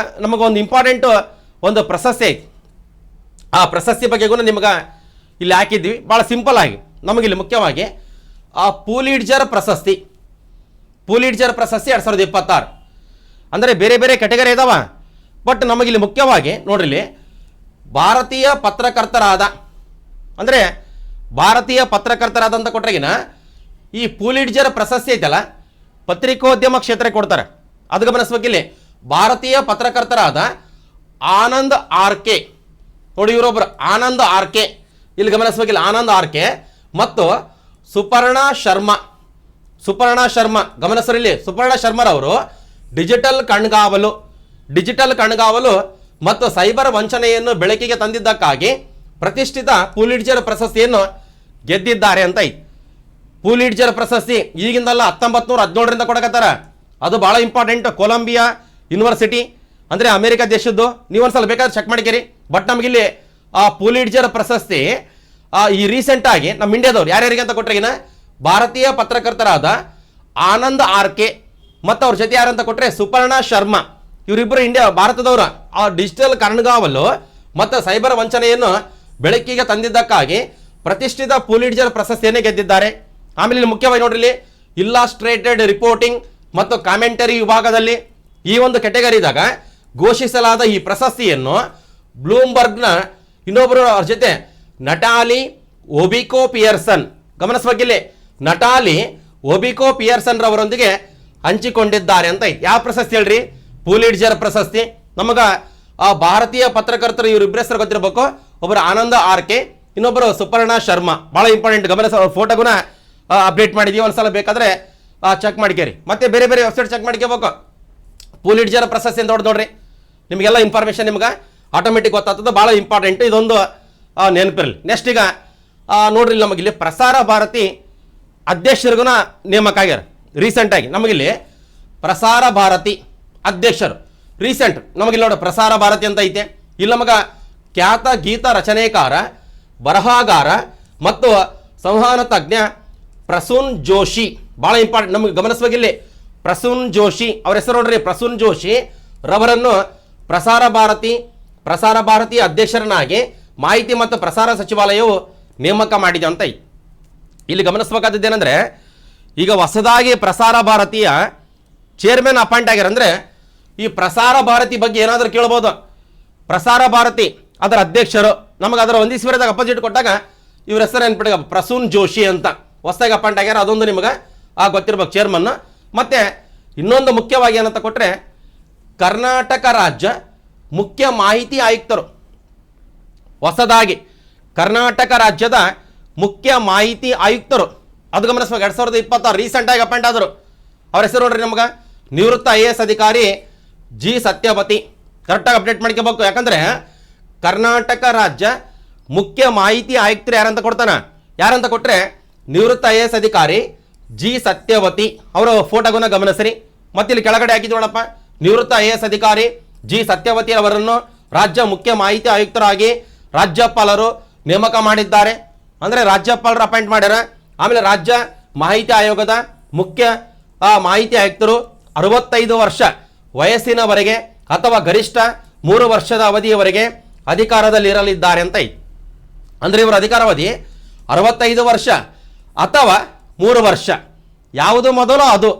ನಮಗೊಂದು ಇಂಪಾರ್ಟೆಂಟು ಒಂದು ಪ್ರಶಸ್ತಿ ಐತಿ. ಆ ಪ್ರಶಸ್ತಿ ಬಗ್ಗೆಗೂ ನಿಮ್ಗೆ ಇಲ್ಲಿ ಹಾಕಿದ್ವಿ ಭಾಳ ಸಿಂಪಲ್ ಆಗಿ. ನಮಗಿಲ್ಲಿ ಮುಖ್ಯವಾಗಿ ಪೂಲಿಟ್ಜರ್ ಪ್ರಶಸ್ತಿ 2026 ಅಂದರೆ ಬೇರೆ ಬೇರೆ ಕ್ಯಾಟಗರಿ ಇದಾವ. ಬಟ್ ನಮಗಿಲ್ಲಿ ಮುಖ್ಯವಾಗಿ ನೋಡ್ರಿ, ಭಾರತೀಯ ಪತ್ರಕರ್ತರಾದ ಅಂದರೆ ಭಾರತೀಯ ಪತ್ರಕರ್ತರಾದಂಥ ಕೊಟ್ರೆಗಿನ ಈ ಪೂಲಿಟ್ಜರ್ ಪ್ರಶಸ್ತಿ ಐತಲ್ಲ ಪತ್ರಿಕೋದ್ಯಮ ಕ್ಷೇತ್ರಕ್ಕೆ ಕೊಡ್ತಾರೆ. ಅದು ಗಮನಿಸ್ಬೇಕಿಲ್ಲಿ. ಭಾರತೀಯ ಪತ್ರಕರ್ತರಾದ ಆನಂದ್ RK ನೋಡಿ, ಇವರೊಬ್ಬರು ಆನಂದ್ RK ಇಲ್ಲಿ ಗಮನಿಸ್ಬೇಕಿಲ್ಲ. ಆನಂದ್ RK ಮತ್ತು ಸುಪರ್ಣಾ ಶರ್ಮಾ ಗಮನಿಸರಿಲ್ಲಿ. ಸುಪರ್ಣಾ ಶರ್ಮರವರು ಡಿಜಿಟಲ್ ಕಣ್ಗಾವಲು ಮತ್ತು ಸೈಬರ್ ವಂಚನೆಯನ್ನು ಬೆಳಕಿಗೆ ತಂದಿದ್ದಕ್ಕಾಗಿ ಪ್ರತಿಷ್ಠಿತ ಪೂಲಿಟ್ಜರ್ ಪ್ರಶಸ್ತಿಯನ್ನು ಗೆದ್ದಿದ್ದಾರೆ ಅಂತ ಐತಿ. ಪೂಲಿಟ್ಜರ್ ಪ್ರಶಸ್ತಿ ಈಗಿಂದಲ್ಲ 1917ರಿಂದ ಕೊಡಕತ್ತಾರ. ಅದು ಭಾಳ ಇಂಪಾರ್ಟೆಂಟ್. ಕೊಲಂಬಿಯಾ ಯೂನಿವರ್ಸಿಟಿ ಅಂದರೆ ಅಮೆರಿಕ ದೇಶದ್ದು. ನೀವೊಂದ್ಸಲ ಬೇಕಾದ್ರೆ ಚೆಕ್ ಮಾಡಿಕೇರಿ. ಬಟ್ ನಮಗಿಲ್ಲಿ ಪೂಲಿಟ್ಜರ್ ಪ್ರಶಸ್ತಿ ಈ ರೀಸೆಂಟಾಗಿ ನಮ್ಮ ಇಂಡಿಯಾದವ್ರು ಯಾರ್ಯಾರಿಗೆ ಅಂತ ಕೊಟ್ರೆಗಿನ ಭಾರತೀಯ ಪತ್ರಕರ್ತರಾದ ಆನಂದ್ RK ಮತ್ತು ಅವ್ರ ಜೊತೆ ಯಾರಂತ ಕೊಟ್ಟರೆ ಸುಪರ್ಣಾ ಶರ್ಮಾ. ಇವರಿಬ್ಬರು ಭಾರತದವರು ಆ ಡಿಜಿಟಲ್ ಕಣ್ಗಾವಲು ಮತ್ತು ಸೈಬರ್ ವಂಚನೆಯನ್ನು ಬೆಳಕಿಗೆ ತಂದಿದ್ದಕ್ಕಾಗಿ ಪ್ರತಿಷ್ಠಿತ ಪೂಲಿಟ್ಜರ್ ಪ್ರಶಸ್ತಿಯನ್ನೇ ಗೆದ್ದಿದ್ದಾರೆ. ಆಮೇಲೆ ಇಲ್ಲಿ ಮುಖ್ಯವಾಗಿ ನೋಡ್ರಿ, ಇಲ್ಲಾಸ್ಟ್ರೇಟೆಡ್ ರಿಪೋರ್ಟಿಂಗ್ ಮತ್ತು ಕಾಮೆಂಟರಿ ವಿಭಾಗದಲ್ಲಿ ಈ ಒಂದು ಕ್ಯಾಟಗರಿದಾಗ ಘೋಷಿಸಲಾದ ಈ ಪ್ರಶಸ್ತಿಯನ್ನು ಬ್ಲೂಮ್ಬರ್ಗ್ನ ಇನ್ನೊಬ್ಬರು ಅವ್ರ ಜೊತೆ ನಟಾಲಿ ಒಬಿಕೋ ಪಿಯರ್ಸನ್ ಗಮನಿಸಬೇಕಿಲ್ಲಿ. ನಟಾಲಿ ಒಬಿಕೋ ಪಿಯರ್ಸನ್ ರವರೊಂದಿಗೆ ಹಂಚಿಕೊಂಡಿದ್ದಾರೆ ಅಂತ ಐತಿ. ಯಾವ ಪ್ರಶಸ್ತಿ ಹೇಳ್ರಿ? ಪೂಲಿಟ್ಜರ್ ಪ್ರಶಸ್ತಿ. ನಮಗೆ ಭಾರತೀಯ ಪತ್ರಕರ್ತರು ಇವರಿಬ್ಬರ ಹೆಸರು ಗೊತ್ತಿರಬೇಕು. ಒಬ್ಬರು ಆನಂದ RK, ಇನ್ನೊಬ್ಬರು ಸುಪರ್ಣಾ ಶರ್ಮಾ. ಭಾಳ ಇಂಪಾರ್ಟೆಂಟ್. ಗಮನಿಸ ಫೋಟೋಗುನ ಅಪ್ಡೇಟ್ ಮಾಡಿದೀವಿ. ಒಂದ್ಸಲ ಬೇಕಾದ್ರೆ ಚೆಕ್ ಮಾಡ್ಕೇರಿ. ಮತ್ತೆ ಬೇರೆ ಬೇರೆ ವೆಬ್ಸೈಟ್ ಚೆಕ್ ಮಾಡ್ಕೋಬೇಕು. ಪೂಲಿಟ್ಜರ್ ಪ್ರಶಸ್ತಿ ಅಂತ ನೋಡ್ರಿ, ನಿಮಗೆಲ್ಲ ಇನ್ಫಾರ್ಮೇಷನ್ ನಿಮ್ಗೆ ಆಟೋಮೆಟಿಕ್ ಗೊತ್ತಾಗ್ತದೆ. ಭಾಳ ಇಂಪಾರ್ಟೆಂಟ್. ಇದೊಂದು ನೆನಪಿರಲಿ. ನೆಕ್ಸ್ಟ್ ಈಗ ನೋಡ್ರಿ, ನಮಗಿಲ್ಲಿ ಪ್ರಸಾರ ಭಾರತಿ ಅಧ್ಯಕ್ಷರಿಗೂ ನೇಮಕ ಆಗ್ಯಾರ ರೀಸೆಂಟಾಗಿ. ನಮಗಿಲ್ಲಿ ಪ್ರಸಾರ ಭಾರತಿ ಅಧ್ಯಕ್ಷರು ರೀಸೆಂಟ್ ನಮಗಿಲ್ಲಿ ನೋಡಿ ಪ್ರಸಾರ ಭಾರತಿ ಅಂತ ಐತೆ. ಇಲ್ಲಿ ನಮಗೆ ಖ್ಯಾತ ಗೀತ ರಚನೆಕಾರ, ಬರಹಗಾರ ಮತ್ತು ಸಂವಹನ ತಜ್ಞ ಪ್ರಸೂನ್ ಜೋಶಿ. ಭಾಳ ಇಂಪಾರ್ಟೆಂಟ್. ನಮಗೆ ಗಮನಿಸಬೇಕಿಲ್ಲಿ ಪ್ರಸೂನ್ ಜೋಶಿ ಅವ್ರ ಹೆಸರು ನೋಡ್ರಿ. ಪ್ರಸೂನ್ ಜೋಶಿ ರವರನ್ನು ಪ್ರಸಾರ ಭಾರತಿ ಅಧ್ಯಕ್ಷರನ್ನಾಗಿ ಮಾಹಿತಿ ಮತ್ತು ಪ್ರಸಾರ ಸಚಿವಾಲಯವು ನೇಮಕ ಮಾಡಿದೆ ಅಂತ ಐತಿ. ಇಲ್ಲಿ ಗಮನಿಸಬೇಕಾದದ್ದೇನೆಂದರೆ, ಈಗ ಹೊಸದಾಗಿ ಪ್ರಸಾರ ಭಾರತೀಯ ಚೇರ್ಮನ್ ಅಪಾಯಿಂಟ್ ಆಗ್ಯಾರ. ಅಂದರೆ ಈ ಪ್ರಸಾರ ಭಾರತಿ ಬಗ್ಗೆ ಏನಾದರೂ ಕೇಳ್ಬೋದು. ಪ್ರಸಾರ ಭಾರತಿ ಅದರ ಅಧ್ಯಕ್ಷರು ನಮಗೆ ಅದರ ಒಂದಿಸ್ವರದಾಗ ಅಪೋಸಿಟ್ ಕೊಟ್ಟಾಗ ಇವ್ರ ಹೆಸರು ನೆನ್ಪಿಟ್ಟ ಪ್ರಸೂನ್ ಜೋಶಿ ಅಂತ ಹೊಸದಾಗಿ ಅಪಾಯಿಂಟ್ ಆಗ್ಯಾರ. ಅದೊಂದು ನಿಮಗೆ ಗೊತ್ತಿರ್ಬೇಕು ಚೇರ್ಮನ್. ಮತ್ತು ಇನ್ನೊಂದು ಮುಖ್ಯವಾಗಿ ಏನಂತ ಕೊಟ್ಟರೆ, ಕರ್ನಾಟಕ ರಾಜ್ಯ ಮುಖ್ಯ ಮಾಹಿತಿ ಆಯುಕ್ತರು ಹೊಸದಾಗಿ ಕರ್ನಾಟಕ ರಾಜ್ಯದ ಮುಖ್ಯ ಮಾಹಿತಿ ಆಯುಕ್ತರು ಅದು ಗಮನಿಸ್ಬೇಕು. 2026 ರೀಸೆಂಟಾಗಿ ಅಪಾಯಿಂಟ್ ಆದರು. ಅವ್ರ ಹೆಸರು ನೋಡ್ರಿ ನಮ್ಗೆ ನಿವೃತ್ತ IAS ಅಧಿಕಾರಿ G ಸತ್ಯವತಿ. ಕರೆಕ್ಟಾಗಿ ಅಪ್ಡೇಟ್ ಮಾಡ್ಕೋಬೇಕು. ಯಾಕಂದರೆ ಕರ್ನಾಟಕ ರಾಜ್ಯ ಮುಖ್ಯ ಮಾಹಿತಿ ಆಯುಕ್ತರು ಯಾರಂತ ಕೊಟ್ಟರೆ ನಿವೃತ್ತ IAS ಅಧಿಕಾರಿ G ಸತ್ಯವತಿ. ಅವರ ಫೋಟೋಗನ್ನ ಗಮನಿಸ್ರಿ. ಮತ್ತೆ ಇಲ್ಲಿ ಕೆಳಗಡೆ ಹಾಕಿದ್ವಿ ನೋಡಪ್ಪ, ನಿವೃತ್ತ IAS ಅಧಿಕಾರಿ G ಸತ್ಯವತಿ ಅವರನ್ನು ರಾಜ್ಯ ಮುಖ್ಯ ಮಾಹಿತಿ ಆಯುಕ್ತರಾಗಿ ರಾಜ್ಯಪಾಲರು ನೇಮಕ ಮಾಡಿದ್ದಾರೆ. ಅಂದರೆ ರಾಜ್ಯಪಾಲರು ಅಪಾಯಿಂಟ್ ಮಾಡ್ಯಾರ. ಆಮೇಲೆ ರಾಜ್ಯ ಮಾಹಿತಿ ಆಯೋಗದ ಮುಖ್ಯ ಮಾಹಿತಿ ಆಯುಕ್ತರು 65 ವರ್ಷ ವಯಸ್ಸಿನವರೆಗೆ ಅಥವಾ ಗರಿಷ್ಠ 3 ವರ್ಷದ ಅವಧಿಯವರೆಗೆ ಅಧಿಕಾರದಲ್ಲಿ ಇರಲಿದ್ದಾರೆ ಅಂತ ಐತಿ. ಅಂದರೆ ಇವರ ಅಧಿಕಾರಾವಧಿ 65 ವರ್ಷ ಅಥವಾ 3 ವರ್ಷ. ಯಾವುದು ಮೊದಲು ಅದು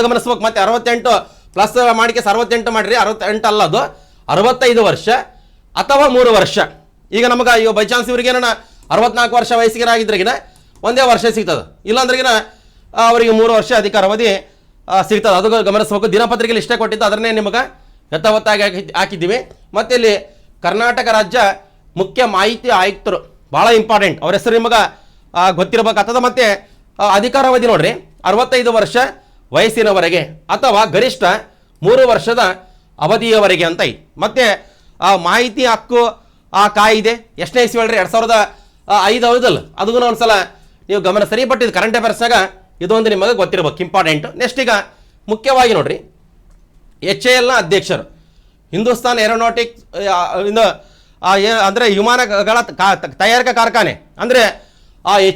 ಗಮನಿಸ್ಬೇಕು. ಮತ್ತೆ 68 ಪ್ಲಸ್ ಮಾಡಿಕೆ 68 ಮಾಡಿರಿ, 68 ಅಲ್ಲ, ಅದು 65 ವರ್ಷ ಅಥವಾ 3 ವರ್ಷ. ಈಗ ನಮಗೆ ಅಯ್ಯೋ ಬೈ ಚಾನ್ಸ್ ಇವ್ರಿಗೇನ 64 ವರ್ಷ ವಯಸ್ಸಿಗರಾಗಿದ್ರಿಗಿನ ಒಂದೇ ವರ್ಷ ಸಿಗ್ತದೆ, ಇಲ್ಲಾಂದ್ರಿಗಿನ ಅವರಿಗೆ 3 ವರ್ಷ ಅಧಿಕಾರಾವಧಿ ಸಿಗ್ತದೆ. ಅದು ಗಮನಿಸಬೇಕು. ದಿನಪತ್ರಿಕೆಯಲ್ಲಿ ಇಷ್ಟೇ ಕೊಟ್ಟಿದ್ದು, ಅದನ್ನೇ ನಿಮಗೆ ಯಥಾವತ್ತಾಗಿ ಹಾಕಿದ್ದೀವಿ. ಮತ್ತು ಇಲ್ಲಿ ಕರ್ನಾಟಕ ರಾಜ್ಯ ಮುಖ್ಯ ಮಾಹಿತಿ ಆಯುಕ್ತರು ಭಾಳ ಇಂಪಾರ್ಟೆಂಟ್. ಅವ್ರ ಹೆಸರು ನಿಮಗೆ ಗೊತ್ತಿರಬೇಕಾಗ್ತದೆ. ಮತ್ತು ಅಧಿಕಾರಾವಧಿ ನೋಡ್ರಿ 65 ವರ್ಷ ವಯಸ್ಸಿನವರೆಗೆ ಅಥವಾ ಗರಿಷ್ಠ 3 ವರ್ಷದ ಅವಧಿಯವರೆಗೆ ಅಂತ ಐತಿ. ಮತ್ತು ಮಾಹಿತಿ ಹಕ್ಕು ಕಾಯಿದೆ ಎಷ್ಟನೇ ಇಸ್ವಿ ಹೇಳ್ರಿ 2005 ಹೌದಲ್ಲ, ಅದಕ್ಕೂ ಒಂದ್ಸಲ ನೀವು ಗಮನಿಸ್ರಿ. ಬಟ್ ಇದು ಕರೆಂಟ್ ಅಫೇರ್ಸ್ನಾಗ ಇದೊಂದು ನಿಮಗೆ ಗೊತ್ತಿರ್ಬೇಕು, ಇಂಪಾರ್ಟೆಂಟ್. ನೆಕ್ಸ್ಟ್ ಈಗ ಮುಖ್ಯವಾಗಿ ನೋಡ್ರಿ, HALನ ಅಧ್ಯಕ್ಷರು ಹಿಂದೂಸ್ತಾನ್ ಏರೋನಾಟಿಕ್ಸ್ ಅಂದರೆ ವಿಮಾನಗಳ ತಯಾರಿಕಾ ಕಾರ್ಖಾನೆ ಅಂದರೆ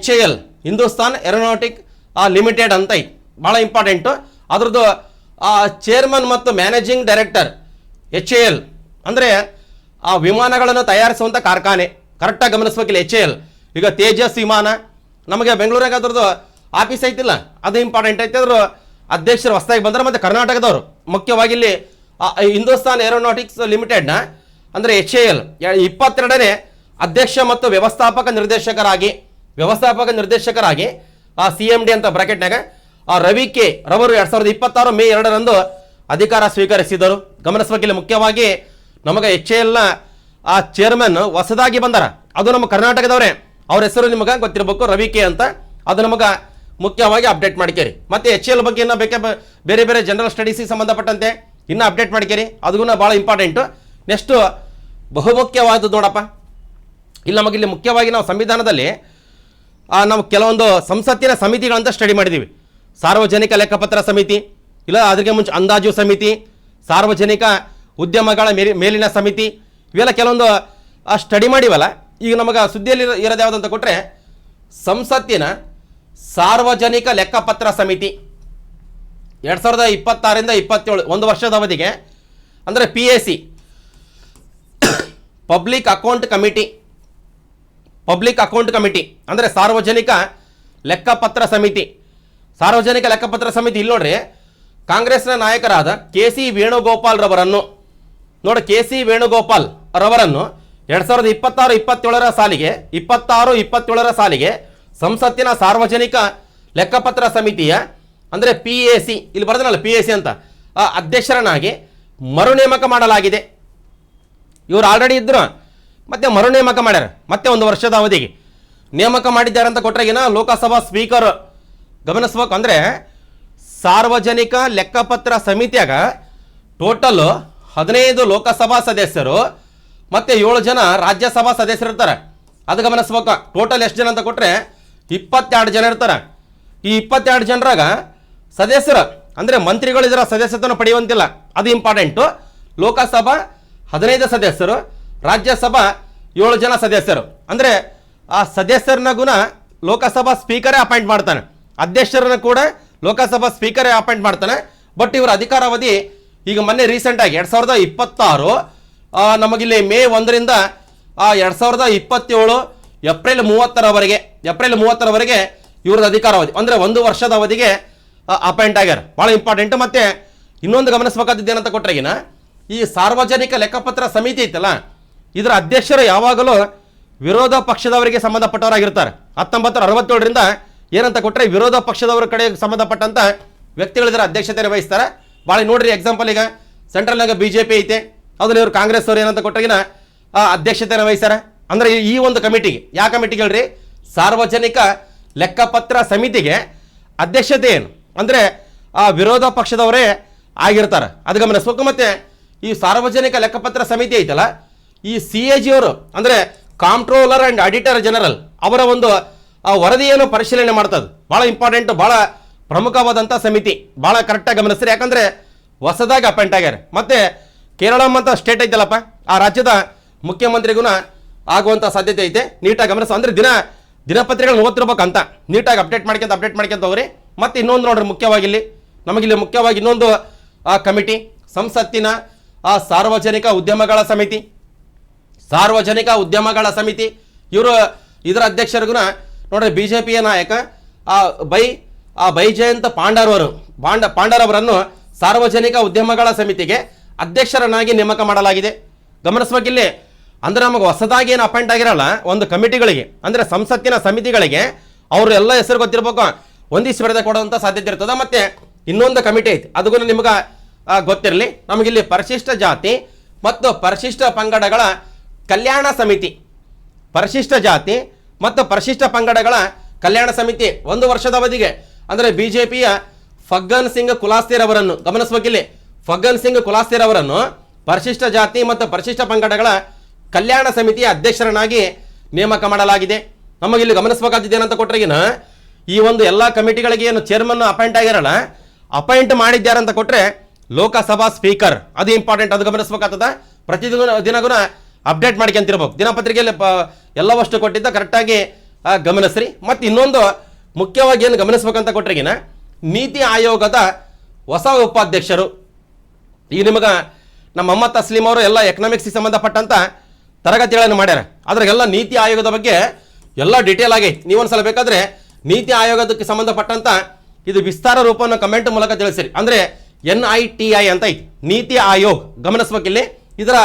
HAL ಹಿಂದೂಸ್ತಾನ್ ಏರೋನಾಟಿಕ್ ಲಿಮಿಟೆಡ್ ಅಂತ ಐತಿ, ಭಾಳ ಇಂಪಾರ್ಟೆಂಟು. ಅದ್ರದ್ದು ಚೇರ್ಮನ್ ಮತ್ತು ಮ್ಯಾನೇಜಿಂಗ್ ಡೈರೆಕ್ಟರ್ HAL ಅಂದರೆ ಆ ವಿಮಾನಗಳನ್ನು ತಯಾರಿಸುವಂಥ ಕಾರ್ಖಾನೆ. ಕರೆಕ್ಟಾಗಿ ಗಮನಿಸ್ಬೇಕಿಲ್ಲ HAL. ಈಗ ತೇಜಸ್ ವಿಮಾನ ನಮಗೆ ಬೆಂಗಳೂರಾಗ ಅದ್ರದ್ದು ಆಫೀಸ್ ಐತಿಲ್ಲ, ಅದು ಇಂಪಾರ್ಟೆಂಟ್ ಐತೆ. ಅದ್ರ ಅಧ್ಯಕ್ಷರು ಹೊಸದಾಗಿ ಬಂದರೆ, ಮತ್ತು ಕರ್ನಾಟಕದವರು ಮುಖ್ಯವಾಗಿ ಇಲ್ಲಿ ಹಿಂದೂಸ್ತಾನ್ ಏರೋನಾಟಿಕ್ಸ್ ಲಿಮಿಟೆಡ್ನ ಅಂದರೆ HAL 22ನೇ ಅಧ್ಯಕ್ಷ ಮತ್ತು ವ್ಯವಸ್ಥಾಪಕ ನಿರ್ದೇಶಕರಾಗಿ CMD ಅಂತ ಬ್ರಾಕೆಟ್ನಾಗ ರವಿ ಕೆ ರವರು 2026 ಮೇ 2ರಂದು ಅಧಿಕಾರ ಸ್ವೀಕರಿಸಿದರು. ಗಮನಿಸಬೇಕಿಲ್ಲ, ಮುಖ್ಯವಾಗಿ ನಮಗೆ HALನ ಚೇರ್ಮನ್ ಹೊಸದಾಗಿ ಬಂದಾರ, ಅದು ನಮ್ಮ ಕರ್ನಾಟಕದವರೇ. ಅವ್ರ ಹೆಸರು ನಿಮಗೆ ಗೊತ್ತಿರಬೇಕು, ರವಿ ಕೆ ಅಂತ. ಅದು ನಮಗೆ ಮುಖ್ಯವಾಗಿ ಅಪ್ಡೇಟ್ ಮಾಡ್ಕೇರಿ. ಮತ್ತು HAL ಬಗ್ಗೆ ಇನ್ನೂ ಬೇರೆ ಬೇರೆ ಜನರಲ್ ಸ್ಟಡೀಸಿಗೆ ಸಂಬಂಧಪಟ್ಟಂತೆ ಇನ್ನೂ ಅಪ್ಡೇಟ್ ಮಾಡ್ಕೇರಿ, ಅದೂ ಭಾಳ ಇಂಪಾರ್ಟೆಂಟು. ನೆಕ್ಸ್ಟು ಬಹುಮುಖ್ಯವಾದದ್ದು ನೋಡಪ್ಪ, ಇಲ್ಲಿ ನಮಗಿಲ್ಲಿ ಮುಖ್ಯವಾಗಿ ನಾವು ಸಂವಿಧಾನದಲ್ಲಿ ನಾವು ಕೆಲವೊಂದು ಸಂಸತ್ತಿನ ಸಮಿತಿಗಳಂತ ಸ್ಟಡಿ ಮಾಡಿದ್ದೀವಿ. ಸಾರ್ವಜನಿಕ ಲೆಕ್ಕಪತ್ರ ಸಮಿತಿ, ಇಲ್ಲ ಅದಕ್ಕೆ ಮುಂಚೆ ಅಂದಾಜು ಸಮಿತಿ, ಸಾರ್ವಜನಿಕ ಉದ್ಯಮಗಳ ಮೇಲಿನ ಸಮಿತಿ, ಇವೆಲ್ಲ ಕೆಲವೊಂದು ಸ್ಟಡಿ ಮಾಡಿವಲ್ಲ. ಈಗ ನಮಗೆ ಸುದ್ದಿಯಲ್ಲಿ ಇರೋದು ಯಾವುದಂತ ಕೊಟ್ಟರೆ, ಸಂಸತ್ತಿನ ಸಾರ್ವಜನಿಕ ಲೆಕ್ಕಪತ್ರ ಸಮಿತಿ 2026ರಿಂದ 27 ಒಂದು ವರ್ಷದ ಅವಧಿಗೆ, ಅಂದರೆ PAC ಪಬ್ಲಿಕ್ ಅಕೌಂಟ್ ಕಮಿಟಿ ಅಂದರೆ ಸಾರ್ವಜನಿಕ ಲೆಕ್ಕಪತ್ರ ಸಮಿತಿ. ಇಲ್ಲಿ ನೋಡ್ರಿ, ಕಾಂಗ್ರೆಸ್ನ ನಾಯಕರಾದ KC ವೇಣುಗೋಪಾಲ್ ರವರನ್ನು 2026-27ರ ಸಾಲಿಗೆ ಸಂಸತ್ತಿನ ಸಾರ್ವಜನಿಕ ಲೆಕ್ಕಪತ್ರ ಸಮಿತಿಯ ಅಂದರೆ PAC, ಇಲ್ಲಿ ಬರೆದನಲ್ಲ PAC ಅಂತ, ಅಧ್ಯಕ್ಷರನ್ನಾಗಿ ಮರುನೇಮಕ ಮಾಡಲಾಗಿದೆ. ಇವರು ಆಲ್ರೆಡಿ ಇದ್ರು, ಮತ್ತೆ ಮರುನೇಮಕ ಮಾಡ್ಯಾರ, ಮತ್ತೆ ಒಂದು ವರ್ಷದ ಅವಧಿಗೆ ನೇಮಕ ಮಾಡಿದ್ದಾರೆ ಅಂತ ಕೊಟ್ಟಾಗಿನ ಲೋಕಸಭಾ ಸ್ಪೀಕರ್ ಗಮನಿಸ್ಬೇಕು. ಅಂದರೆ ಸಾರ್ವಜನಿಕ ಲೆಕ್ಕಪತ್ರ ಸಮಿತಿಯಾಗ ಟೋಟಲ್ 15 ಲೋಕಸಭಾ ಸದಸ್ಯರು ಮತ್ತು 7 ಜನ ರಾಜ್ಯಸಭಾ ಸದಸ್ಯರು ಇರ್ತಾರೆ. ಅದು ಗಮನಿಸ್ಬೇಕು. ಟೋಟಲ್ ಎಷ್ಟು ಜನ ಅಂತ ಕೊಟ್ಟರೆ 22 ಜನ ಇರ್ತಾರೆ. ಈ 22 ಜನರಾಗ ಸದಸ್ಯರು ಅಂದರೆ ಮಂತ್ರಿಗಳು ಇದರ ಸದಸ್ಯತ್ವವನ್ನು ಪಡೆಯುವಂತಿಲ್ಲ, ಅದು ಇಂಪಾರ್ಟೆಂಟು. ಲೋಕಸಭಾ 15 ಸದಸ್ಯರು, ರಾಜ್ಯಸಭಾ 7 ಜನ ಸದಸ್ಯರು. ಅಂದರೆ ಆ ಸದಸ್ಯರನ್ನ ಗುಣ ಲೋಕಸಭಾ ಸ್ಪೀಕರೇ ಅಪಾಯಿಂಟ್ ಮಾಡ್ತಾನೆ, ಅಧ್ಯಕ್ಷರನ್ನ ಕೂಡ ಲೋಕಸಭಾ ಸ್ಪೀಕರೇ ಅಪಾಯಿಂಟ್ ಮಾಡ್ತಾನೆ. ಬಟ್ ಇವರ ಅಧಿಕಾರಾವಧಿ ಈಗ ಮೊನ್ನೆ ರೀಸೆಂಟಾಗಿ 2026 ನಮಗಿಲ್ಲಿ ಮೇ 1ರಿಂದ 2027 ಏಪ್ರಿಲ್ 30ರವರೆಗೆ ಇವ್ರದ್ದು ಅಧಿಕಾರಾವಧಿ ಅಂದರೆ 1 ವರ್ಷದ ಅವಧಿಗೆ ಅಪಾಯಿಂಟ್ ಆಗ್ಯಾರ. ಭಾಳ ಇಂಪಾರ್ಟೆಂಟ್. ಮತ್ತು ಇನ್ನೊಂದು ಗಮನಿಸಬೇಕಾದದ್ದು ಏನಂತ ಕೊಟ್ಟರೆಗಿನ, ಈ ಸಾರ್ವಜನಿಕ ಲೆಕ್ಕಪತ್ರ ಸಮಿತಿ ಐತಲ್ಲ, ಇದರ ಅಧ್ಯಕ್ಷರು ಯಾವಾಗಲೂ ವಿರೋಧ ಪಕ್ಷದವರಿಗೆ ಸಂಬಂಧಪಟ್ಟವರಾಗಿರ್ತಾರೆ. 1967ರಿಂದ ಏನಂತ ಕೊಟ್ಟರೆ ವಿರೋಧ ಪಕ್ಷದವರ ಕಡೆ ಸಂಬಂಧಪಟ್ಟಂಥ ವ್ಯಕ್ತಿಗಳು ಇದರ ಅಧ್ಯಕ್ಷತೆಯನ್ನು ವಹಿಸ್ತಾರೆ. ಭಾಳ ನೋಡ್ರಿ, ಎಕ್ಸಾಂಪಲ್ ಈಗ ಸೆಂಟ್ರಲ್ನಾಗ BJP ಐತೆ, ಅದನ್ನ ಇವರು ಕಾಂಗ್ರೆಸ್ ಅವರು ಏನಂತ ಕೊಟ್ಟಾಗಿನ ಅಧ್ಯಕ್ಷತೆಯನ್ನು ವಹಿಸ್ತಾರೆ. ಅಂದರೆ ಈ ಒಂದು ಕಮಿಟಿಗೆ, ಯಾವ ಕಮಿಟಿಗೆ ಹೇಳ್ರಿ, ಸಾರ್ವಜನಿಕ ಲೆಕ್ಕಪತ್ರ ಸಮಿತಿಗೆ ಅಧ್ಯಕ್ಷತೆ ಏನು ಅಂದರೆ ವಿರೋಧ ಪಕ್ಷದವರೇ ಆಗಿರ್ತಾರೆ, ಅದು ಗಮನಿಸ್ಬೇಕು. ಮತ್ತು ಈ ಸಾರ್ವಜನಿಕ ಲೆಕ್ಕಪತ್ರ ಸಮಿತಿ ಐತಲ್ಲ, ಈ CAG ಅವರು ಅಂದರೆ ಕಾಂಟ್ರೋಲರ್ ಆ್ಯಂಡ್ ಆಡಿಟರ್ ಜನರಲ್ ಅವರ ಒಂದು ವರದಿಯನ್ನು ಪರಿಶೀಲನೆ ಮಾಡ್ತದೆ. ಭಾಳ ಇಂಪಾರ್ಟೆಂಟು, ಭಾಳ ಪ್ರಮುಖವಾದಂಥ ಸಮಿತಿ, ಭಾಳ ಕರೆಕ್ಟಾಗಿ ಗಮನಿಸ್ರಿ. ಯಾಕಂದರೆ ಹೊಸದಾಗಿ ಅಪಾಯಿಂಟ್ ಆಗ್ಯಾರ. ಮತ್ತು ಕೇರಳಂ ಅಂತ ಸ್ಟೇಟ್ ಐತಲ್ಲಪ್ಪ, ಆ ರಾಜ್ಯದ ಮುಖ್ಯಮಂತ್ರಿಗೂ ಆಗುವಂಥ ಸಾಧ್ಯತೆ ಐತೆ. ನೀಟಾಗಿ ಗಮನಿಸ, ಅಂದರೆ ದಿನಪತ್ರಿಕೆಗಳನ್ನ ಓದ್ತಿರ್ಬೇಕಂತ ನೀಟಾಗಿ ಅಪ್ಡೇಟ್ ಮಾಡ್ಕೊಂತ ಹೋಗ್ರಿ. ಮತ್ತು ಇನ್ನೊಂದು ನೋಡ್ರಿ, ನಮಗಿಲ್ಲಿ ಮುಖ್ಯವಾಗಿ ಇನ್ನೊಂದು ಕಮಿಟಿ, ಸಂಸತ್ತಿನ ಸಾರ್ವಜನಿಕ ಉದ್ಯಮಗಳ ಸಮಿತಿ. ಇದರ ಅಧ್ಯಕ್ಷರಿಗೂ ನೋಡ್ರಿ BJPಯ ನಾಯಕ ಬೈಜಯಂತ್ ಪಾಂಡರವರನ್ನು ಸಾರ್ವಜನಿಕ ಉದ್ಯಮಗಳ ಸಮಿತಿಗೆ ಅಧ್ಯಕ್ಷರನ್ನಾಗಿ ನೇಮಕ ಮಾಡಲಾಗಿದೆ. ಗಮನಿಸ್ಬೇಕಿಲ್ಲಿ, ಅಂದರೆ ನಮಗೆ ಹೊಸದಾಗಿ ಏನು ಅಪಾಯಿಂಟ್ ಆಗಿರಲ್ಲ ಒಂದು ಕಮಿಟಿಗಳಿಗೆ, ಅಂದರೆ ಸಂಸತ್ತಿನ ಸಮಿತಿಗಳಿಗೆ ಅವರು ಎಲ್ಲ ಹೆಸರು ಗೊತ್ತಿರಬೇಕು, ಒಂದಿಷ್ಟು ಬರೆದ ಕೊಡುವಂಥ ಸಾಧ್ಯತೆ ಇರ್ತದೆ. ಮತ್ತು ಇನ್ನೊಂದು ಕಮಿಟಿ ಐತಿ, ಅದಕ್ಕೂ ನಿಮ್ಗೆ ಗೊತ್ತಿರಲಿ. ನಮಗಿಲ್ಲಿ ಪರಿಶಿಷ್ಟ ಜಾತಿ ಮತ್ತು ಪರಿಶಿಷ್ಟ ಪಂಗಡಗಳ ಕಲ್ಯಾಣ ಸಮಿತಿ, ಒಂದು ವರ್ಷದ ಅವಧಿಗೆ ಅಂದರೆ BJPಯ ಫಗ್ಗನ್ ಸಿಂಗ್ ಕುಲಾಸ್ತಿರ್ ಅವರನ್ನು ಗಮನಿಸಬೇಕಿಲ್ಲಿ. ಫಗ್ಗನ್ ಸಿಂಗ್ ಕುಲಾಸ್ತಿರ್ ಅವರನ್ನು ಪರಿಶಿಷ್ಟ ಜಾತಿ ಮತ್ತು ಪರಿಶಿಷ್ಟ ಪಂಗಡಗಳ ಕಲ್ಯಾಣ ಸಮಿತಿಯ ಅಧ್ಯಕ್ಷರನ್ನಾಗಿ ನೇಮಕ ಮಾಡಲಾಗಿದೆ. ನಮಗಿಲ್ಲಿ ಗಮನಿಸಬೇಕಾದ್ದೇನಂತ ಕೊಟ್ಟರೆಗಿನ ಈ ಒಂದು ಎಲ್ಲ ಕಮಿಟಿಗಳಿಗೆ ಏನು ಚೇರ್ಮನ್ ಅಪಾಯಿಂಟ್ ಆಗಿರಲ್ಲ, ಅಪಾಯಿಂಟ್ ಮಾಡಿದ್ದಾರಂತ ಕೊಟ್ಟರೆ ಲೋಕಸಭಾ ಸ್ಪೀಕರ್, ಅದು ಇಂಪಾರ್ಟೆಂಟ್, ಅದು ಗಮನಿಸಬೇಕಾಗ್ತದ. ದಿನಗುಣ ಅಪ್ಡೇಟ್ ಮಾಡ್ಕೊಂತಿರ್ಬೇಕು. ದಿನಪತ್ರಿಕೆಯಲ್ಲಿ ಎಲ್ಲವಷ್ಟು ಕೊಟ್ಟಿದ್ದ ಕರೆಕ್ಟಾಗಿ ಗಮನಿಸ್ರಿ. ಮತ್ತು ಇನ್ನೊಂದು ಮುಖ್ಯವಾಗಿ ಏನು ಗಮನಿಸ್ಬೇಕಂತ ಕೊಟ್ಟರೆಗಿನ ನೀತಿ ಆಯೋಗದ ಹೊಸ ಉಪಾಧ್ಯಕ್ಷರು. ಈಗ ನಿಮಗೆ ನಮ್ಮ ಮೊಹಮ್ಮದ್ ತಸ್ಲೀಮ್ ಅವರು ಎಲ್ಲ ಎಕನಾಮಿಕ್ಸ್ಗೆ ಸಂಬಂಧಪಟ್ಟಂಥ ತರಗತಿಗಳನ್ನು ಮಾಡ್ಯಾರ. ಅದ್ರಾಗೆಲ್ಲ ನೀತಿ ಆಯೋಗದ ಬಗ್ಗೆ ಎಲ್ಲ ಡೀಟೇಲ್ ಆಗೈತಿ. ನೀವೊಂದ್ಸಲ ಬೇಕಾದರೆ ನೀತಿ ಆಯೋಗದಕ್ಕೆ ಸಂಬಂಧಪಟ್ಟಂಥ ಇದು ವಿಸ್ತಾರ ರೂಪವನ್ನು ಕಮೆಂಟ್ ಮೂಲಕ ತಿಳಿಸಿರಿ. ಅಂದರೆ NITI ಅಂತ ಐತಿ, ನೀತಿ ಆಯೋಗ್. ಗಮನಿಸ್ಬೇಕಿಲ್ಲಿ ಇದರ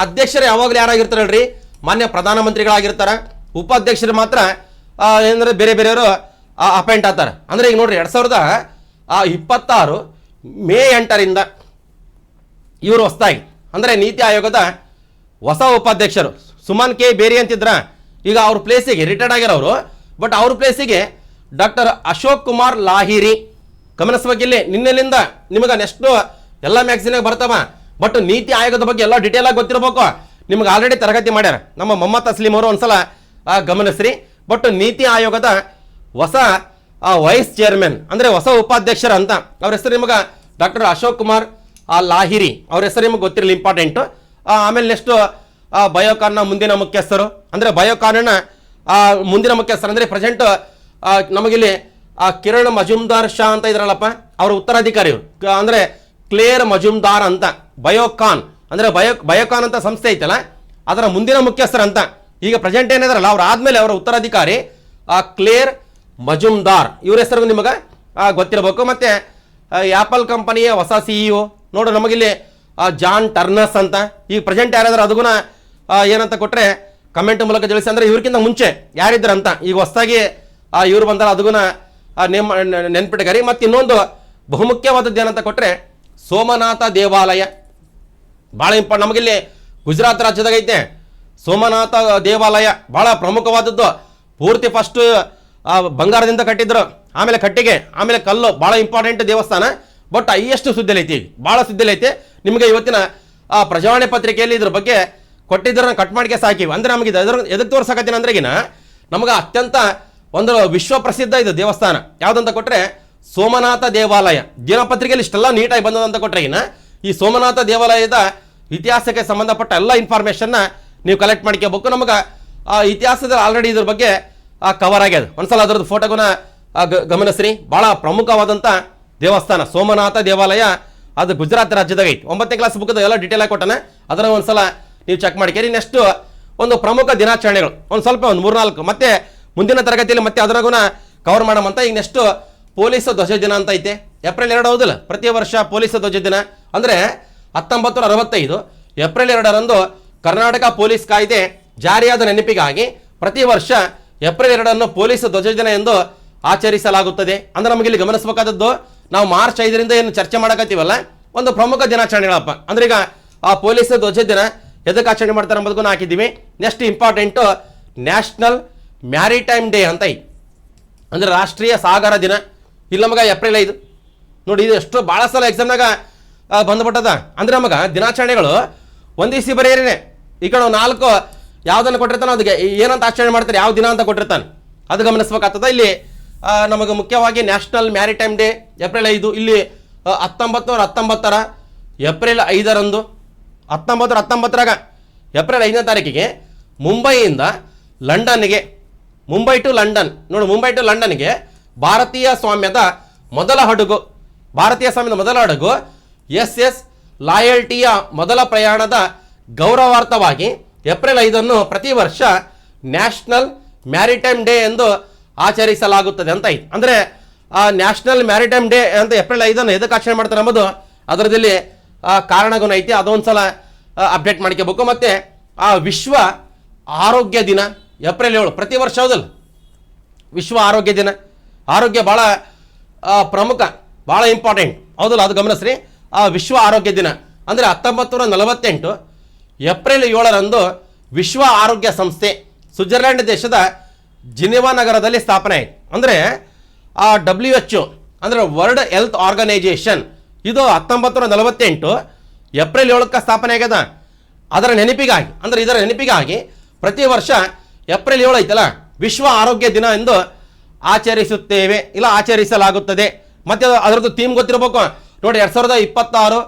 ಅಧ್ಯಕ್ಷರು ಯಾವಾಗಲೂ ಯಾರಾಗಿರ್ತಾರೆ ಹೇಳ್ರಿ, ಮಾನ್ಯ ಪ್ರಧಾನಮಂತ್ರಿಗಳಾಗಿರ್ತಾರ. ಉಪಾಧ್ಯಕ್ಷರು ಮಾತ್ರ ಏನಂದ್ರೆ ಬೇರೆ ಬೇರೆಯವರು ಅಪಾಯಿಂಟ್ ಆಗ್ತಾರೆ. ಅಂದರೆ ಈಗ ನೋಡ್ರಿ 2026 ಮೇ 8ರಿಂದ ಇವರು ಹೊಸದಾಗಿ ಅಂದರೆ ನೀತಿ ಆಯೋಗದ ಹೊಸ ಉಪಾಧ್ಯಕ್ಷರು ಸುಮನ್ ಕೆ ಬೇರಿ ಅಂತಿದ್ರ. ಈಗ ಅವ್ರ ಪ್ಲೇಸಿಗೆ ರಿಟೈರ್ಡ್ ಆಗಿರೋರು, ಬಟ್ ಅವ್ರ ಪ್ಲೇಸಿಗೆ ಡಾಕ್ಟರ್ ಅಶೋಕ್ ಕುಮಾರ್ ಲಾಹಿರಿ. ಗಮನಿಸಬೇಕಿಲ್ಲಿ ನಿನ್ನೆಲಿಂದ ನಿಮಗೆ ನೆಕ್ಸ್ಟ್ ಎಲ್ಲ ಮ್ಯಾಗ್ಝಿನಾಗ ಬರ್ತಾವ. ಬಟ್ ನೀತಿ ಆಯೋಗದ ಬಗ್ಗೆ ಎಲ್ಲ ಡೀಟೇಲ್ ಆಗಿ ಗೊತ್ತಿರಬೇಕು. ನಿಮ್ಗೆ ಆಲ್ರೆಡಿ ತರಗತಿ ಮಾಡ್ಯಾರ ನಮ್ಮ ಮೊಹಮ್ಮದ್ ತಸ್ಲೀಮ್ ಅವರು, ಒಂದ್ಸಲ ಗಮನಿಸ್ರಿ. ಬಟ್ ನೀತಿ ಆಯೋಗದ ಹೊಸ ವೈಸ್ ಚೇರ್ಮನ್ ಅಂದರೆ ಹೊಸ ಉಪಾಧ್ಯಕ್ಷರ ಅಂತ ಅವ್ರ ಹೆಸರು ನಿಮಗೆ ಡಾಕ್ಟರ್ ಅಶೋಕ್ ಕುಮಾರ್ ಲಾಹಿರಿ, ಅವ್ರ ಹೆಸರು ನಿಮಗೆ ಗೊತ್ತಿರಲಿ, ಇಂಪಾರ್ಟೆಂಟು. ಆಮೇಲೆ ನೆಕ್ಸ್ಟು ಬಯೋಕಾನ್ನ ಮುಂದಿನ ಮುಖ್ಯಸ್ಥರು ಅಂದರೆ ಬಯೋಕಾನ್ನ ಮುಂದಿನ ಮುಖ್ಯಸ್ಥರು ಅಂದರೆ ಪ್ರೆಸೆಂಟ್ ನಮಗಿಲ್ಲಿ ಕಿರಣ್ ಮಜುಮ್ದಾರ್ ಶಾ ಅಂತ ಇದ್ರಲ್ಲಪ್ಪ, ಅವ್ರ ಉತ್ತರಾಧಿಕಾರಿ ಅಂದರೆ ಕ್ಲೇರ್ ಮಜುಮ್ದಾರ್ ಅಂತ. ಬಯೋಕಾನ್ ಅಂದರೆ ಬಯೋಕಾನ್ ಅಂತ ಸಂಸ್ಥೆ ಐತಲ್ಲ, ಅದರ ಮುಂದಿನ ಮುಖ್ಯಸ್ಥರಂತ. ಈಗ ಪ್ರೆಸೆಂಟ್ ಏನಿದಾರಲ್ಲ ಅವ್ರು ಆದಮೇಲೆ ಅವರ ಉತ್ತರಾಧಿಕಾರಿ ಕ್ಲೇರ್ ಮಜುಮ್ದಾರ್, ಇವ್ರ ಹೆಸರು ನಿಮಗೆ ಗೊತ್ತಿರಬೇಕು. ಮತ್ತು ಆ್ಯಪಲ್ ಕಂಪನಿಯ ಹೊಸ CEO ನೋಡು ನಮಗಿಲ್ಲಿ ಜಾನ್ ಟರ್ನಸ್ ಅಂತ. ಈಗ ಪ್ರೆಸೆಂಟ್ ಯಾರಾದ್ರೂ ಅದಗುಣ ಏನಂತ ಕೊಟ್ಟರೆ ಕಮೆಂಟ್ ಮೂಲಕ ತಿಳಿಸಿ. ಅಂದರೆ ಇವ್ರಿಗಿಂತ ಮುಂಚೆ ಯಾರಿದ್ರಂತ ಈಗ ಹೊಸದಾಗಿ ಇವ್ರು ಬಂದಾರ, ಅದಗುಣ ನೆನ್ಪಿಟ್ಟಗಾರಿ. ಮತ್ತು ಇನ್ನೊಂದು ಬಹುಮುಖ್ಯವಾದದ್ದು ಏನಂತ ಕೊಟ್ಟರೆ ಸೋಮನಾಥ ದೇವಾಲಯ, ಭಾಳ ಇಂಪಾರ್ಟೆಂಟ್. ನಮಗಿಲ್ಲಿ ಗುಜರಾತ್ ರಾಜ್ಯದಾಗ ಐತೆ ಸೋಮನಾಥ ದೇವಾಲಯ, ಭಾಳ ಪ್ರಮುಖವಾದದ್ದು. ಪೂರ್ತಿ ಫಸ್ಟ್ ಬಂಗಾರದಿಂದ ಕಟ್ಟಿದ್ರು, ಆಮೇಲೆ ಕಟ್ಟಿಗೆ, ಆಮೇಲೆ ಕಲ್ಲು, ಭಾಳ ಇಂಪಾರ್ಟೆಂಟ್ ದೇವಸ್ಥಾನ. ಬಟ್ ಹೈಯೆಸ್ಟ್ ಸುದ್ದಿಯಲ್ಲಿ ಐತಿ, ಈಗ ಭಾಳ ಸುದ್ದಿಯಲ್ಲಿ ಐತೆ. ನಿಮಗೆ ಇವತ್ತಿನ ಪ್ರಜಾವಾಣಿ ಪತ್ರಿಕೆಯಲ್ಲಿ ಇದ್ರ ಬಗ್ಗೆ ಕೊಟ್ಟಿದ್ದರ ಕಟ್ ಮಾಡಿಕೆ ಸಾಕಿವಿ. ಅಂದರೆ ನಮಗೆ ಎದಕ್ಕೆ ತೋರ್ಸಕತ್ತೀನಿ ಅಂದ್ರೆಗಿನ ನಮಗೆ ಅತ್ಯಂತ ಒಂದು ವಿಶ್ವ ಪ್ರಸಿದ್ಧ ಇದು ದೇವಸ್ಥಾನ ಯಾವುದಂತ ಕೊಟ್ಟರೆ ಸೋಮನಾಥ ದೇವಾಲಯ. ದಿನಪತ್ರಿಕೆಯಲ್ಲಿ ಇಷ್ಟೆಲ್ಲ ನೀಟಾಗಿ ಬಂದದಂತ ಕೊಟ್ಟರೆಗಿನ ಈ ಸೋಮನಾಥ ದೇವಾಲಯದ ಇತಿಹಾಸಕ್ಕೆ ಸಂಬಂಧಪಟ್ಟ ಎಲ್ಲ ಇನ್ಫಾರ್ಮೇಷನ್ನ ನೀವು ಕಲೆಕ್ಟ್ ಮಾಡ್ಕೋಬೇಕು. ನಮಗೆ ಇತಿಹಾಸದಲ್ಲಿ ಆಲ್ರೆಡಿ ಇದ್ರ ಬಗ್ಗೆ ಕವರ್ ಆಗ್ಯದ. ಒಂದ್ಸಲ ಅದರದ್ದು ಫೋಟೋಗುನ ಗಮನಿಸ್ರಿ. ಭಾಳ ಪ್ರಮುಖವಾದಂಥ ದೇವಸ್ಥಾನ ಸೋಮನಾಥ ದೇವಾಲಯ, ಅದು ಗುಜರಾತ್ ರಾಜ್ಯದಾಗ ಐತಿ. 9ನೇ ಕ್ಲಾಸ್ ಬುಕ್ದು ಎಲ್ಲ ಡೀಟೇಲ್ ಆಗಿ ಕೊಟ್ಟಾನೆ, ಅದರ ಒಂದ್ಸಲ ನೀವು ಚೆಕ್ ಮಾಡ್ಕೇರಿ. ನೆಕ್ಸ್ಟ್ ಒಂದು ಪ್ರಮುಖ ದಿನಾಚರಣೆಗಳು ಒಂದು ಸ್ವಲ್ಪ ಒಂದು 3-4 ಮತ್ತೆ ಮುಂದಿನ ತರಗತಿಯಲ್ಲಿ ಮತ್ತೆ ಅದರಾಗುನ ಕವರ್ ಮಾಡಮಂತ. ಈಗ ನೆಕ್ಸ್ಟ್ ಪೊಲೀಸ್ ಧ್ವಜ ದಿನ ಅಂತ ಐತೆ, ಏಪ್ರಿಲ್ 2 ಹೌದಿಲ್ಲ, ಪ್ರತಿ ವರ್ಷ ಪೊಲೀಸ್ ಧ್ವಜ ದಿನ. ಅಂದರೆ 1965 ಏಪ್ರಿಲ್ 2ರಂದು ಕರ್ನಾಟಕ ಪೊಲೀಸ್ ಕಾಯ್ದೆ ಜಾರಿಯಾದ ನೆನಪಿಗಾಗಿ ಪ್ರತಿ ವರ್ಷ ಏಪ್ರಿಲ್ 2 ಪೊಲೀಸ್ ಧ್ವಜ ದಿನ ಎಂದು ಆಚರಿಸಲಾಗುತ್ತದೆ. ಅಂದ್ರೆ ನಮಗಿಲ್ಲಿ ಗಮನಿಸಬೇಕಾದದ್ದು, ನಾವು ಮಾರ್ಚ್ 5ರಿಂದ ಏನು ಚರ್ಚೆ ಮಾಡಕತ್ತೀವಲ್ಲ, ಒಂದು ಪ್ರಮುಖ ದಿನಾಚರಣೆಗಳಪ್ಪ. ಅಂದ್ರೆ ಈಗ ಆ ಪೊಲೀಸ್ ಧ್ವಜ ದಿನ ಎದಕ್ಕೆ ಆಚರಣೆ ಮಾಡ್ತಾರೆ ಎಂಬುದನ್ನು ಹಾಕಿದ್ದೀವಿ. Next important national maritime day ಅಂತ ಐತಿ, ಅಂದರೆ ರಾಷ್ಟ್ರೀಯ ಸಾಗರ ದಿನ. ಇಲ್ಲಿ ನಮಗೆ ಏಪ್ರಿಲ್ 5 ನೋಡಿ, ಇದು ಎಷ್ಟು ಭಾಳ ಸಲ ಎಕ್ಸಾಮ್ನಾಗ ಬಂದ್ಬಿಟ್ಟದ. ಅಂದ್ರೆ ನಮಗೆ ದಿನಾಚರಣೆಗಳು ಒಂದಿಸಿ ಬರೆಯರೇನೆ. ಈ ಕಡೆ 4 ಯಾವುದನ್ನು ಕೊಟ್ಟಿರ್ತಾನೆ ಅದಕ್ಕೆ ಏನಂತ ಆಚರಣೆ ಮಾಡ್ತಾರೆ, ಯಾವ ದಿನ ಅಂತ ಕೊಟ್ಟಿರ್ತಾನೆ, ಅದು ಗಮನಿಸ್ಬೇಕಾಗ್ತದ. ಇಲ್ಲಿ ನಮಗೆ ಮುಖ್ಯವಾಗಿ ನ್ಯಾಷನಲ್ ಮ್ಯಾರಿಟೈಮ್ ಡೇ ಏಪ್ರಿಲ್ 5. ಇಲ್ಲಿ 1919 ಏಪ್ರಿಲ್ 5ರಂದು 1919ರಾಗ ಏಪ್ರಿಲ್ 5ನೇ ತಾರೀಕಿಗೆ ಮುಂಬೈಯಿಂದ ಲಂಡನ್ಗೆ, ಮುಂಬೈ ಟು ಲಂಡನ್ ನೋಡಿ, ಮುಂಬೈ ಟು ಲಂಡನ್ಗೆ ಭಾರತೀಯ ಸ್ವಾಮ್ಯದ ಮೊದಲ ಹಡಗು SS ಲಾಯಲ್ಟಿಯ ಮೊದಲ ಪ್ರಯಾಣದ ಗೌರವಾರ್ಥವಾಗಿ ಏಪ್ರಿಲ್ 5 ಪ್ರತಿ ವರ್ಷ ನ್ಯಾಷನಲ್ ಮ್ಯಾರಿಟೈಮ್ ಡೇ ಎಂದು ಆಚರಿಸಲಾಗುತ್ತದೆ ಅಂತ ಐತಿ. ಅಂದರೆ ನ್ಯಾಷನಲ್ ಮ್ಯಾರಿಟೈಮ್ ಡೇ ಅಂತ ಏಪ್ರಿಲ್ 5 ಎದಕ್ಕೆ ಆಚರಣೆ ಮಾಡ್ತಾರೆ ಎಂಬುದು ಅದರದಲ್ಲಿ ಕಾರಣಗುಣ ಐತಿ, ಅದೊಂದ್ಸಲ ಅಪ್ಡೇಟ್ ಮಾಡ್ಕೋಬೇಕು. ಮತ್ತು ವಿಶ್ವ ಆರೋಗ್ಯ ದಿನ ಏಪ್ರಿಲ್ 7 ಪ್ರತಿ ವರ್ಷ ಹೌದಲ್ಲ, ವಿಶ್ವ ಆರೋಗ್ಯ ದಿನ. ಆರೋಗ್ಯ ಭಾಳ ಪ್ರಮುಖ, ಭಾಳ ಇಂಪಾರ್ಟೆಂಟ್ ಹೌದಲ್ಲ, ಅದು ಗಮನಿಸ್ರಿ. ವಿಶ್ವ ಆರೋಗ್ಯ ದಿನ ಅಂದರೆ 1948 ಏಪ್ರಿಲ್ 7ರಂದು ವಿಶ್ವ ಆರೋಗ್ಯ ಸಂಸ್ಥೆ ಸ್ವಿಟ್ಜರ್ಲ್ಯಾಂಡ್ ದೇಶದ ಜಿನೆವಾ ನಗರದಲ್ಲಿ ಸ್ಥಾಪನೆ ಆಯಿತು. ಅಂದರೆ WHO ಅಂದರೆ ವರ್ಲ್ಡ್ ಹೆಲ್ತ್ ಆರ್ಗನೈಜೇಷನ್ ಇದು 1948 ಏಪ್ರಿಲ್ 7ಕ್ಕೆ ಸ್ಥಾಪನೆ ಆಗ್ಯದ. ಅದರ ನೆನಪಿಗಾಗಿ ಅಂದರೆ ಇದರ ನೆನಪಿಗಾಗಿ ಪ್ರತಿ ವರ್ಷ ಏಪ್ರಿಲ್ 7 ಐತಲ್ಲ ವಿಶ್ವ ಆರೋಗ್ಯ ದಿನ ಎಂದು ಆಚರಿಸುತ್ತೇವೆ, ಇಲ್ಲ ಆಚರಿಸಲಾಗುತ್ತದೆ. ಮತ್ತು ಅದರದ್ದು ಥೀಮ್ ಗೊತ್ತಿರಬೇಕು ನೋಡಿ. 2026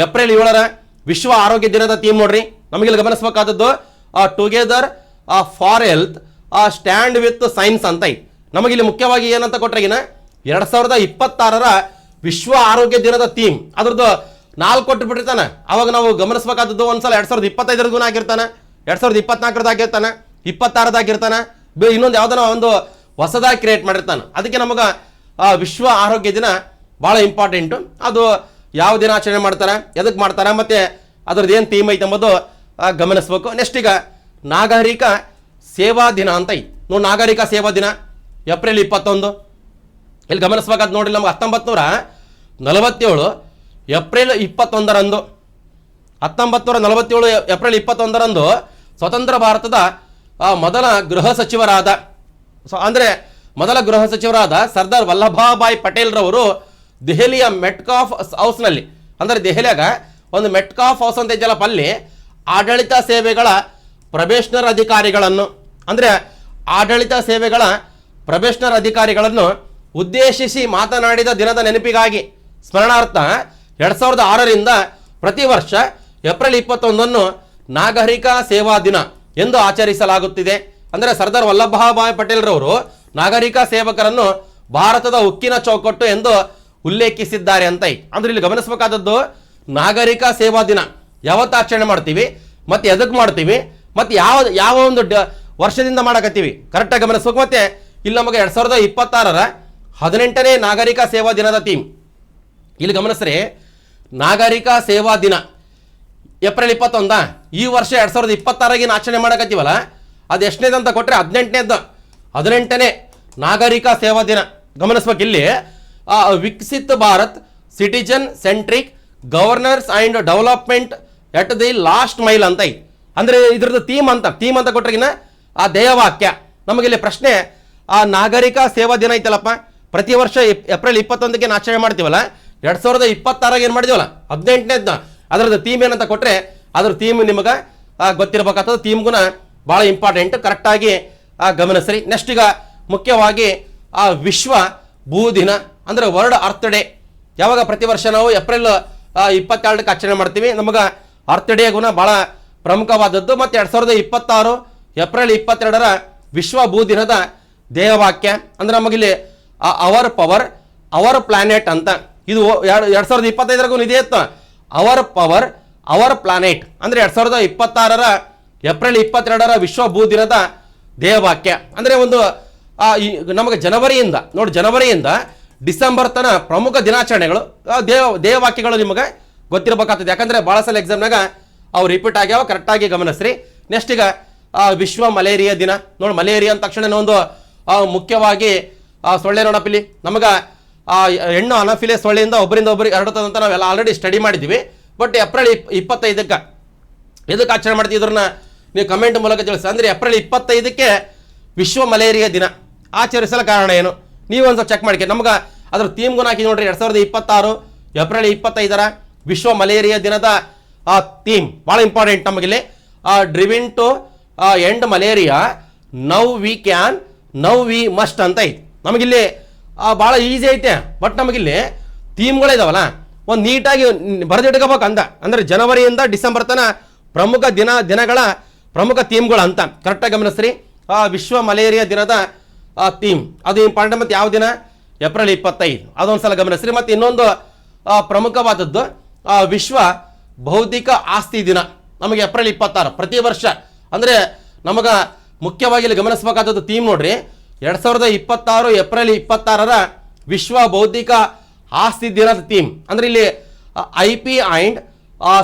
ಏಪ್ರಿಲ್ 7ರ ವಿಶ್ವ ಆರೋಗ್ಯ ದಿನದ ಥೀಮ್ ನೋಡ್ರಿ. ನಮಗಿಲ್ಲಿ ಗಮನಿಸಬೇಕಾದದ್ದು together for health stand with science ಅಂತ ಐತಿ. ನಮಗಿಲ್ಲಿ ಮುಖ್ಯವಾಗಿ ಏನಂತ ಕೊಟ್ರೆಗಿನ 2026ರ ವಿಶ್ವ ಆರೋಗ್ಯ ದಿನದ ಥೀಮ್ ಅದ್ರದ್ದು 4 ಕೊಟ್ಟುಬಿಟ್ಟಿರ್ತಾನೆ. ಅವಾಗ ನಾವು ಗಮನಿಸಬೇಕಾದದ್ದು ಒಂದ್ಸಲ 2025 ಆಗಿರ್ತಾನೆ, 2024 ಆಗಿರ್ತಾನೆ, 26 ಇನ್ನೊಂದು ಯಾವ್ದಾನ ಒಂದು ಹೊಸದಾಗಿ ಕ್ರಿಯೇಟ್ ಮಾಡಿರ್ತಾನೆ. ಅದಕ್ಕೆ ನಮಗೆ ವಿಶ್ವ ಆರೋಗ್ಯ ದಿನ ಭಾಳ ಇಂಪಾರ್ಟೆಂಟು. ಅದು ಯಾವ ದಿನ ಆಚರಣೆ ಮಾಡ್ತಾರೆ, ಎದಕ್ಕೆ ಮಾಡ್ತಾರೆ, ಮತ್ತು ಅದ್ರದ್ದು ಏನು ಥೀಮ್ ಐತೆ ಎಂಬುದು ಗಮನಿಸ್ಬೇಕು. ನೆಕ್ಸ್ಟ್ ಈಗ ನಾಗರಿಕ ಸೇವಾ ದಿನ ಅಂತ ಐತಿ ನೋಡಿ. ನಾಗರಿಕ ಸೇವಾ ದಿನ ಏಪ್ರಿಲ್ 21. ಇಲ್ಲಿ ಗಮನಿಸ್ಬೇಕಾದ್ ನೋಡಿ, ನಮ್ಗೆ 1947 ಏಪ್ರಿಲ್ 21ರಂದು 1947 ಏಪ್ರಿಲ್ 21ರಂದು ಸ್ವತಂತ್ರ ಭಾರತದ ಮೊದಲ ಗೃಹ ಸಚಿವರಾದ ಮೊದಲ ಗೃಹ ಸಚಿವರಾದ ಸರ್ದಾರ್ ವಲ್ಲಭಭಾಯ್ ಪಟೇಲ್ರವರು ದೆಹಲಿಯ ಮೆಟ್ಕಾಫ್ ಹೌಸ್ನಲ್ಲಿ, ಅಂದರೆ ದೆಹಲಿಯಾಗ ಒಂದು ಮೆಟ್ಕಾಫ್ ಹೌಸ್ ಅಂತ ಇದೆಯಲ್ಲಪ್ಪ, ಅಲ್ಲಿ ಆಡಳಿತ ಸೇವೆಗಳ ಪ್ರೊಬೇಷನರ್ ಅಧಿಕಾರಿಗಳನ್ನು ಉದ್ದೇಶಿಸಿ ಮಾತನಾಡಿದ ದಿನದ ನೆನಪಿಗಾಗಿ ಸ್ಮರಣಾರ್ಥ 2006ರಿಂದ ಪ್ರತಿ ವರ್ಷ ಏಪ್ರಿಲ್ 21 ನಾಗರಿಕ ಸೇವಾ ದಿನ ಎಂದು ಆಚರಿಸಲಾಗುತ್ತಿದೆ. ಅಂದರೆ ಸರ್ದಾರ್ ವಲ್ಲಭಭಾಯ್ ಪಟೇಲ್ರವರು ನಾಗರಿಕ ಸೇವಕರನ್ನು ಭಾರತದ ಉಕ್ಕಿನ ಚೌಕಟ್ಟು ಎಂದು ಉಲ್ಲೇಖಿಸಿದ್ದಾರೆ ಅಂತ. ಅಂದ್ರೆ ಇಲ್ಲಿ ಗಮನಿಸಬೇಕಾದದ್ದು ನಾಗರಿಕ ಸೇವಾ ದಿನ ಯಾವತ್ತು ಆಚರಣೆ ಮಾಡ್ತೀವಿ, ಮತ್ತು ಎದಕ್ಕೆ ಮಾಡ್ತೀವಿ, ಮತ್ತು ಯಾವ ಒಂದು ವರ್ಷದಿಂದ ಮಾಡಕತ್ತೀವಿ ಕರೆಕ್ಟಾಗಿ ಗಮನಿಸ್ಬೇಕು. ಮತ್ತೆ ಇಲ್ಲಿ ನಮಗೆ 2026ರ 18ನೇ ನಾಗರಿಕ ಸೇವಾ ದಿನದ ಥೀಮ್ ಇಲ್ಲಿ ಗಮನಿಸ್ರಿ. ನಾಗರಿಕ ಸೇವಾ ದಿನ ಏಪ್ರಿಲ್ 21 ಈ ವರ್ಷ 2026ಗೆ ಆಚರಣೆ ಮಾಡಕತ್ತೀವಲ್ಲ, ಅದು ಎಷ್ಟನೇದಂತ ಕೊಟ್ಟರೆ 18ನೇ ನಾಗರಿಕ ಸೇವಾ ದಿನ. ಗಮನಿಸ್ಬೇಕು ಇಲ್ಲಿ Viksit Bharat citizen centric governors and development at the last mile ಅಂತ ಐತಿ. ಅಂದರೆ ಇದ್ರದ್ದು ಥೀಮ್ ಅಂತ ಕೊಟ್ರಿಗಿನ ಆ ಧ್ಯೇಯವಾಕ್ಯ. ನಮಗಿಲ್ಲಿ ಪ್ರಶ್ನೆ, ಆ ನಾಗರಿಕ ಸೇವಾ ದಿನ ಐತಲ್ಲಪ್ಪ ಪ್ರತಿ ವರ್ಷ ಏಪ್ರಿಲ್ 21ಕ್ಕೆ ಆಚರಣೆ ಮಾಡ್ತೀವಲ್ಲ, 2026ಗೆ ಏನು ಮಾಡಿದೀವಲ್ಲ 18ನೇದ, ಅದರದ್ದು ಥೀಮ್ ಏನಂತ ಕೊಟ್ಟರೆ ಅದ್ರ ಥೀಮ್ ನಿಮಗೆ ಗೊತ್ತಿರಬೇಕಾಗ್ತದೆ. ಥೀಮ್ಗುನ ಭಾಳ ಇಂಪಾರ್ಟೆಂಟ್, ಕರೆಕ್ಟಾಗಿ ಗಮನಿಸ್ರಿ. ನೆಕ್ಸ್ಟ್ ಈಗ ಮುಖ್ಯವಾಗಿ ವಿಶ್ವ ಭೂ ದಿನ ಅಂದರೆ ವರ್ಲ್ಡ್ ಅರ್ತ್ ಡೇ ಯಾವಾಗ ಪ್ರತಿ ವರ್ಷ ನಾವು ಏಪ್ರಿಲ್ 22ಕ್ಕೆ ಆಚರಣೆ ಮಾಡ್ತೀವಿ. ನಮಗೆ ಅರ್ತ್ ಡೇ ಗುಣ ಭಾಳ ಪ್ರಮುಖವಾದದ್ದು. ಮತ್ತು 2026 ಏಪ್ರಿಲ್ 22ರ ವಿಶ್ವ ಭೂ ದಿನದ ಧ್ಯೇಯವಾಕ್ಯ ಅಂದರೆ ನಮಗಿಲ್ಲಿ ಅವರ್ ಪವರ್ ಅವರ್ ಪ್ಲಾನೆಟ್ ಅಂತ. ಇದು 2025 ಇದೆ ಇತ್ತು. ಅವರ್ ಪವರ್ ಅವರ್ ಪ್ಲಾನೆಟ್ ಅಂದರೆ 2026ರ ಏಪ್ರಿಲ್ 22ರ ವಿಶ್ವ ಭೂ ದಿನದ ಧ್ಯೇಯವಾಕ್ಯ. ಅಂದರೆ ಒಂದು ನಮಗೆ ಜನವರಿಯಿಂದ ಡಿಸೆಂಬರ್ ತನ ಪ್ರಮುಖ ದಿನಾಚರಣೆಗಳು ಧ್ಯೇಯವಾಕ್ಯಗಳು ನಿಮಗೆ ಗೊತ್ತಿರಬೇಕಾಗ್ತದೆ. ಯಾಕಂದರೆ ಭಾಳ ಸಲ ಎಕ್ಸಾಮ್ನಾಗ ಅವು ರಿಪೀಟ್ ಆಗ್ಯಾವ, ಕರೆಕ್ಟಾಗಿ ಗಮನಿಸ್ರಿ. ನೆಕ್ಸ್ಟ್ ಈಗ ವಿಶ್ವ ಮಲೇರಿಯಾ ದಿನ ನೋಡಿ. ಮಲೇರಿಯಾ ಅಂದ ತಕ್ಷಣ ಒಂದು ಮುಖ್ಯವಾಗಿ ಸೊಳ್ಳೆ ನೋಡಪ್ಪಿಲ್ಲಿ ನಮಗೆ ಹೆಣ್ಣು ಅನಫಿಲೆ ಸೊಳ್ಳೆಯಿಂದ ಒಬ್ಬರಿಂದ ಒಬ್ಬರಿಗೆ ಹರಡುತ್ತದಂತ ನಾವೆಲ್ಲ ಆಲ್ರೆಡಿ ಸ್ಟಡಿ ಮಾಡಿದ್ದೀವಿ. ಬಟ್ ಏಪ್ರಿಲ್ 25ಕ್ಕೆ ಎದಕ್ಕೆ ಆಚರಣೆ ಮಾಡ್ತೀವಿ ಇದ್ರನ್ನ ನೀವು ಕಮೆಂಟ್ ಮೂಲಕ ತಿಳಿಸಿ. ಅಂದರೆ ಏಪ್ರಿಲ್ 25ಕ್ಕೆ ವಿಶ್ವ ಮಲೇರಿಯಾ ದಿನ ಆಚರಿಸಲು ಕಾರಣ ಏನು ನೀವು ಒಂದು ಚೆಕ್ ಮಾಡಿಕೆ. ನಮ್ಗೆ ಅದ್ರ ಥೀಮ್ಗೂ ಹಾಕಿ ನೋಡ್ರಿ. 2026 ಏಪ್ರಿಲ್ 25ರ ವಿಶ್ವ ಮಲೇರಿಯಾ ದಿನದ ಥೀಮ್ ಭಾಳ ಇಂಪಾರ್ಟೆಂಟ್ ನಮಗಿಲ್ಲಿ. Driven to end malaria now we must ಅಂತ ಐತಿ. ನಮಗಿಲ್ಲಿ ಭಾಳ ಈಸಿ ಐತೆ. ಬಟ್ ನಮಗಿಲ್ಲಿ ಥೀಮ್ಗಳಿದಾವಲ್ಲ ಒಂದು ನೀಟಾಗಿ ಬರೆದಿಟ್ಕೋಬೇಕು ಅಂತ. ಅಂದರೆ ಜನವರಿಯಿಂದ ಡಿಸೆಂಬರ್ ತನ ಪ್ರಮುಖ ದಿನಗಳ ಪ್ರಮುಖ ಥೀಮ್ಗಳು ಅಂತ ಕರೆಕ್ಟಾಗಿ ಗಮನಿಸ್ರಿ. ವಿಶ್ವ ಮಲೇರಿಯಾ ದಿನದ ಥೀಮ್ ಅದು ಇಂಪಾರ್ಟೆಂಟ್. ಮತ್ತು ಯಾವ ದಿನ ಏಪ್ರಿಲ್ 25 ಅದೊಂದು ಸಲ ಗಮನಿಸ್ರಿ. ಮತ್ತು ಇನ್ನೊಂದು ಪ್ರಮುಖವಾದದ್ದು ವಿಶ್ವ ಬೌದ್ಧಿಕ ಆಸ್ತಿ ದಿನ ನಮಗೆ ಏಪ್ರಿಲ್ 26 ಪ್ರತಿ ವರ್ಷ. ಅಂದರೆ ನಮಗೆ ಮುಖ್ಯವಾಗಿ ಇಲ್ಲಿ ಗಮನಿಸಬೇಕಾದದ್ದು ಥೀಮ್ ನೋಡ್ರಿ. 2026 ಏಪ್ರಿಲ್ 26ರ ವಿಶ್ವ ಬೌದ್ಧಿಕ ಆಸ್ತಿ ದಿನದ ಥೀಮ್. ಅಂದರೆ ಇಲ್ಲಿ IP and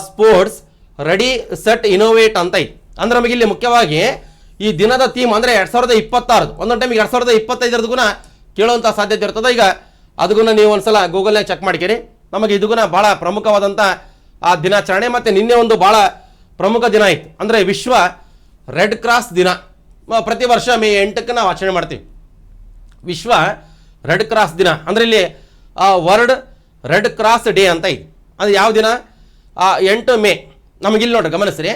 sports ready set innovate ಅಂತ ಐತಿ. ಅಂದ್ರೆ ನಮಗೆ ಇಲ್ಲಿ ಮುಖ್ಯವಾಗಿ ಈ ದಿನದ ಥೀಮ್ ಅಂದರೆ 2026 ಒಂದೊಂದು ಟೈಮಿಗೆ 2025 ಕೇಳುವಂಥ ಸಾಧ್ಯತೆ ಇರ್ತದೆ. ಈಗ ಅದಕ್ಕೂ ನೀವು ಒಂದ್ಸಲ ಗೂಗಲ್ನಾಗ ಚೆಕ್ ಮಾಡ್ಕೇರಿ. ನಮಗೆ ಇದಕ್ಕೂ ಭಾಳ ಪ್ರಮುಖವಾದಂಥ ಆ ದಿನಾಚರಣೆ. ಮತ್ತು ನಿನ್ನೆ ಒಂದು ಭಾಳ ಪ್ರಮುಖ ದಿನ ಆಯಿತು, ಅಂದರೆ ವಿಶ್ವ ರೆಡ್ ಕ್ರಾಸ್ ದಿನ. ಪ್ರತಿ ವರ್ಷ ಮೇ 8ಕ್ಕೆ ನಾವು ಆಚರಣೆ ಮಾಡ್ತೀವಿ ವಿಶ್ವ ರೆಡ್ ಕ್ರಾಸ್ ದಿನ. ಅಂದರೆ ಇಲ್ಲಿ ವರ್ಲ್ಡ್ ರೆಡ್ ಕ್ರಾಸ್ ಡೇ ಅಂತ ಇದೆ. ಅದು ಯಾವ ದಿನ? 8 ಮೇ. ನಮಗಿಲ್ಲಿ ನೋಡ್ರಿ ಗಮನಿಸ್ರಿ,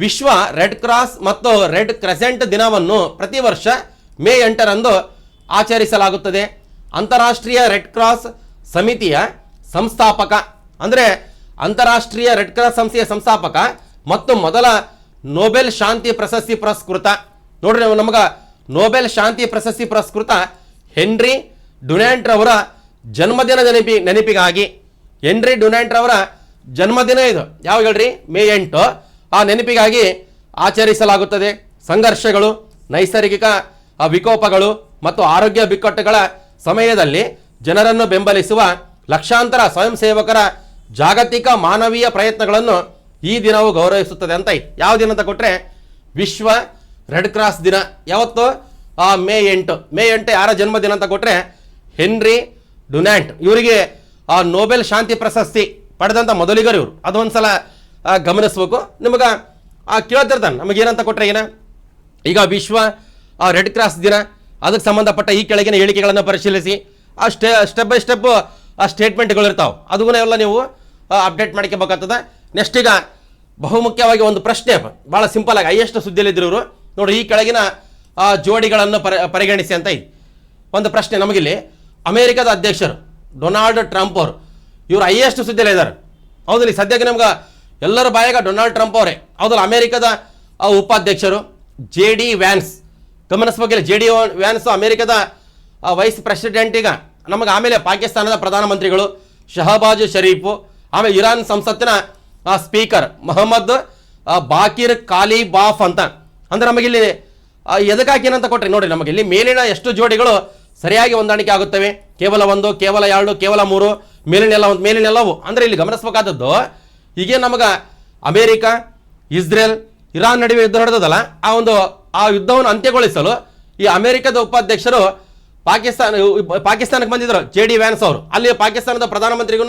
ವಿಶ್ವ ರೆಡ್ ಕ್ರಾಸ್ ಮತ್ತು ರೆಡ್ ಕ್ರೆಸೆಂಟ್ ದಿನವನ್ನು ಪ್ರತಿ ವರ್ಷ ಮೇ 8ರಂದು ಆಚರಿಸಲಾಗುತ್ತದೆ. ಅಂತಾರಾಷ್ಟ್ರೀಯ ರೆಡ್ ಕ್ರಾಸ್ ಸಮಿತಿಯ ಸಂಸ್ಥಾಪಕ ಅಂದರೆ ಅಂತಾರಾಷ್ಟ್ರೀಯ ರೆಡ್ ಕ್ರಾಸ್ ಸಂಸ್ಥೆಯ ಸಂಸ್ಥಾಪಕ ಮತ್ತು ಮೊದಲ ನೊಬೆಲ್ ಶಾಂತಿ ಪ್ರಶಸ್ತಿ ಪುರಸ್ಕೃತ ನೋಡ್ರಿ, ನಮಗೆ ನೊಬೆಲ್ ಶಾಂತಿ ಪ್ರಶಸ್ತಿ ಪುರಸ್ಕೃತ ಹೆನ್ರಿ ಡುನಾಂಟ್ ರವರ ಜನ್ಮದಿನ ನೆನಪಿಗಾಗಿ ಹೆನ್ರಿ ಡುನಾಂಟ್ ರವರ ಜನ್ಮದಿನ ಇದು ಯಾವಾಗ ಹೇಳ್ರಿ? ಮೇ 8. ಆ ನೆನಪಿಗಾಗಿ ಆಚರಿಸಲಾಗುತ್ತದೆ. ಸಂಘರ್ಷಗಳು, ನೈಸರ್ಗಿಕ ವಿಕೋಪಗಳು ಮತ್ತು ಆರೋಗ್ಯ ಬಿಕ್ಕಟ್ಟುಗಳ ಸಮಯದಲ್ಲಿ ಜನರನ್ನು ಬೆಂಬಲಿಸುವ ಲಕ್ಷಾಂತರ ಸ್ವಯಂ ಸೇವಕರ ಜಾಗತಿಕ ಮಾನವೀಯ ಪ್ರಯತ್ನಗಳನ್ನು ಈ ದಿನವು ಗೌರವಿಸುತ್ತದೆ ಅಂತ ಐತೆ. ಯಾವ ದಿನ ಅಂತ ಕೊಟ್ಟರೆ ವಿಶ್ವ ರೆಡ್ ಕ್ರಾಸ್ ದಿನ. ಯಾವತ್ತು? ಮೇ 8. ಮೇ 8 ಯಾರ ಜನ್ಮದಿನ ಅಂತ ಕೊಟ್ಟರೆ ಹೆನ್ರಿ ಡುನಾಂಟ್. ಇವರಿಗೆ ನೊಬೆಲ್ ಶಾಂತಿ ಪ್ರಶಸ್ತಿ ಪಡೆದಂಥ ಮೊದಲಿಗರು ಇವರು. ಅದೊಂದ್ಸಲ ಗಮನಿಸ್ಬೇಕು. ನಿಮಗೆ ಕೇಳ್ತಿರ್ತಾನೆ ನಮಗೇನಂತ ಕೊಟ್ಟರೆ ಏನ ಈಗ ವಿಶ್ವ ರೆಡ್ ಕ್ರಾಸ್ ದಿನ, ಅದಕ್ಕೆ ಸಂಬಂಧಪಟ್ಟ ಈ ಕೆಳಗಿನ ಹೇಳಿಕೆಗಳನ್ನು ಪರಿಶೀಲಿಸಿ ಸ್ಟೆಪ್ ಬೈ ಸ್ಟೆಪ್ ಸ್ಟೇಟ್ಮೆಂಟ್ಗಳು ಇರ್ತಾವೆ. ಅದನ್ನ ಎಲ್ಲ ನೀವು ಅಪ್ಡೇಟ್ ಮಾಡ್ಕೋಬೇಕಾಗ್ತದೆ. ನೆಕ್ಸ್ಟ್ ಈಗ ಬಹುಮುಖ್ಯವಾಗಿ ಒಂದು ಪ್ರಶ್ನೆ ಭಾಳ ಸಿಂಪಲ್ ಆಗಿ ಹೈಯೆಸ್ಟ್ ಸುದ್ದಿಯಲ್ಲಿದ್ದರು ಇವರು ನೋಡಿ. ಈ ಕೆಳಗಿನ ಜೋಡಿಗಳನ್ನು ಪರಿಗಣಿಸಿ ಅಂತ ಇದೆ ಒಂದು ಪ್ರಶ್ನೆ. ನಮಗಿಲ್ಲಿ ಅಮೆರಿಕದ ಅಧ್ಯಕ್ಷರು ಡೊನಾಲ್ಡ್ ಟ್ರಂಪ್ ಅವರು ಇವರು ಹೈಯೆಸ್ಟ್ ಸುದ್ದಿಯಲ್ಲಿ ಇದ್ದಾರೆ. ಹೌದಿಲ್ಲ, ಸದ್ಯಕ್ಕೆ ನಮ್ಗೆ ಎಲ್ಲರ ಬಾಯಾಗ ಡೊನಾಲ್ಡ್ ಟ್ರಂಪ್ ಅವರೇ. ಹೌದಲ್ಲ, ಅಮೆರಿಕದ ಉಪಾಧ್ಯಕ್ಷರು JD ವ್ಯಾನ್ಸ್. ಗಮನಿಸಬೇಕಿಲ್ಲ, JD ವ್ಯಾನ್ಸ್ ಅಮೆರಿಕದ ವೈಸ್ ಪ್ರೆಸಿಡೆಂಟ್. ಈಗ ನಮಗೆ ಆಮೇಲೆ ಪಾಕಿಸ್ತಾನದ ಪ್ರಧಾನಮಂತ್ರಿಗಳು ಶಹಬಾಜ್ ಶರೀಫು, ಆಮೇಲೆ ಇರಾನ್ ಸಂಸತ್ತಿನ ಸ್ಪೀಕರ್ ಮೊಹಮ್ಮದ್ ಬಾಕಿರ್ ಕಾಲಿಬಾಫ್ ಅಂತ. ಅಂದ್ರೆ ನಮಗಿಲ್ಲಿ ಎದಕ್ಕಾಗಿ ಏನಂತ ಕೊಟ್ಟರೆ ನೋಡಿ, ನಮಗಿಲ್ಲಿ ಮೇಲಿನ ಎಷ್ಟು ಜೋಡಿಗಳು ಸರಿಯಾಗಿ ಹೊಂದಾಣಿಕೆ ಆಗುತ್ತವೆ? ಕೇವಲ 1, ಕೇವಲ 2, ಕೇವಲ 3, ಮೇಲಿನೆಲ್ಲವು. ಅಂದರೆ ಇಲ್ಲಿ ಗಮನಿಸಬೇಕಾದದ್ದು ಹೀಗೆ ನಮಗೆ ಅಮೇರಿಕ, ಇಸ್ರೇಲ್, ಇರಾನ್ ನಡುವೆ ಯುದ್ಧ ನಡೆದದಲ್ಲ, ಆ ಯುದ್ಧವನ್ನು ಅಂತ್ಯಗೊಳಿಸಲು ಈ ಅಮೆರಿಕದ ಉಪಾಧ್ಯಕ್ಷರು ಪಾಕಿಸ್ತಾನಕ್ಕೆ ಬಂದಿದ್ದರು. JD ವ್ಯಾನ್ಸ್ ಅವರು ಅಲ್ಲಿ ಪಾಕಿಸ್ತಾನದ ಪ್ರಧಾನಮಂತ್ರಿಗೂ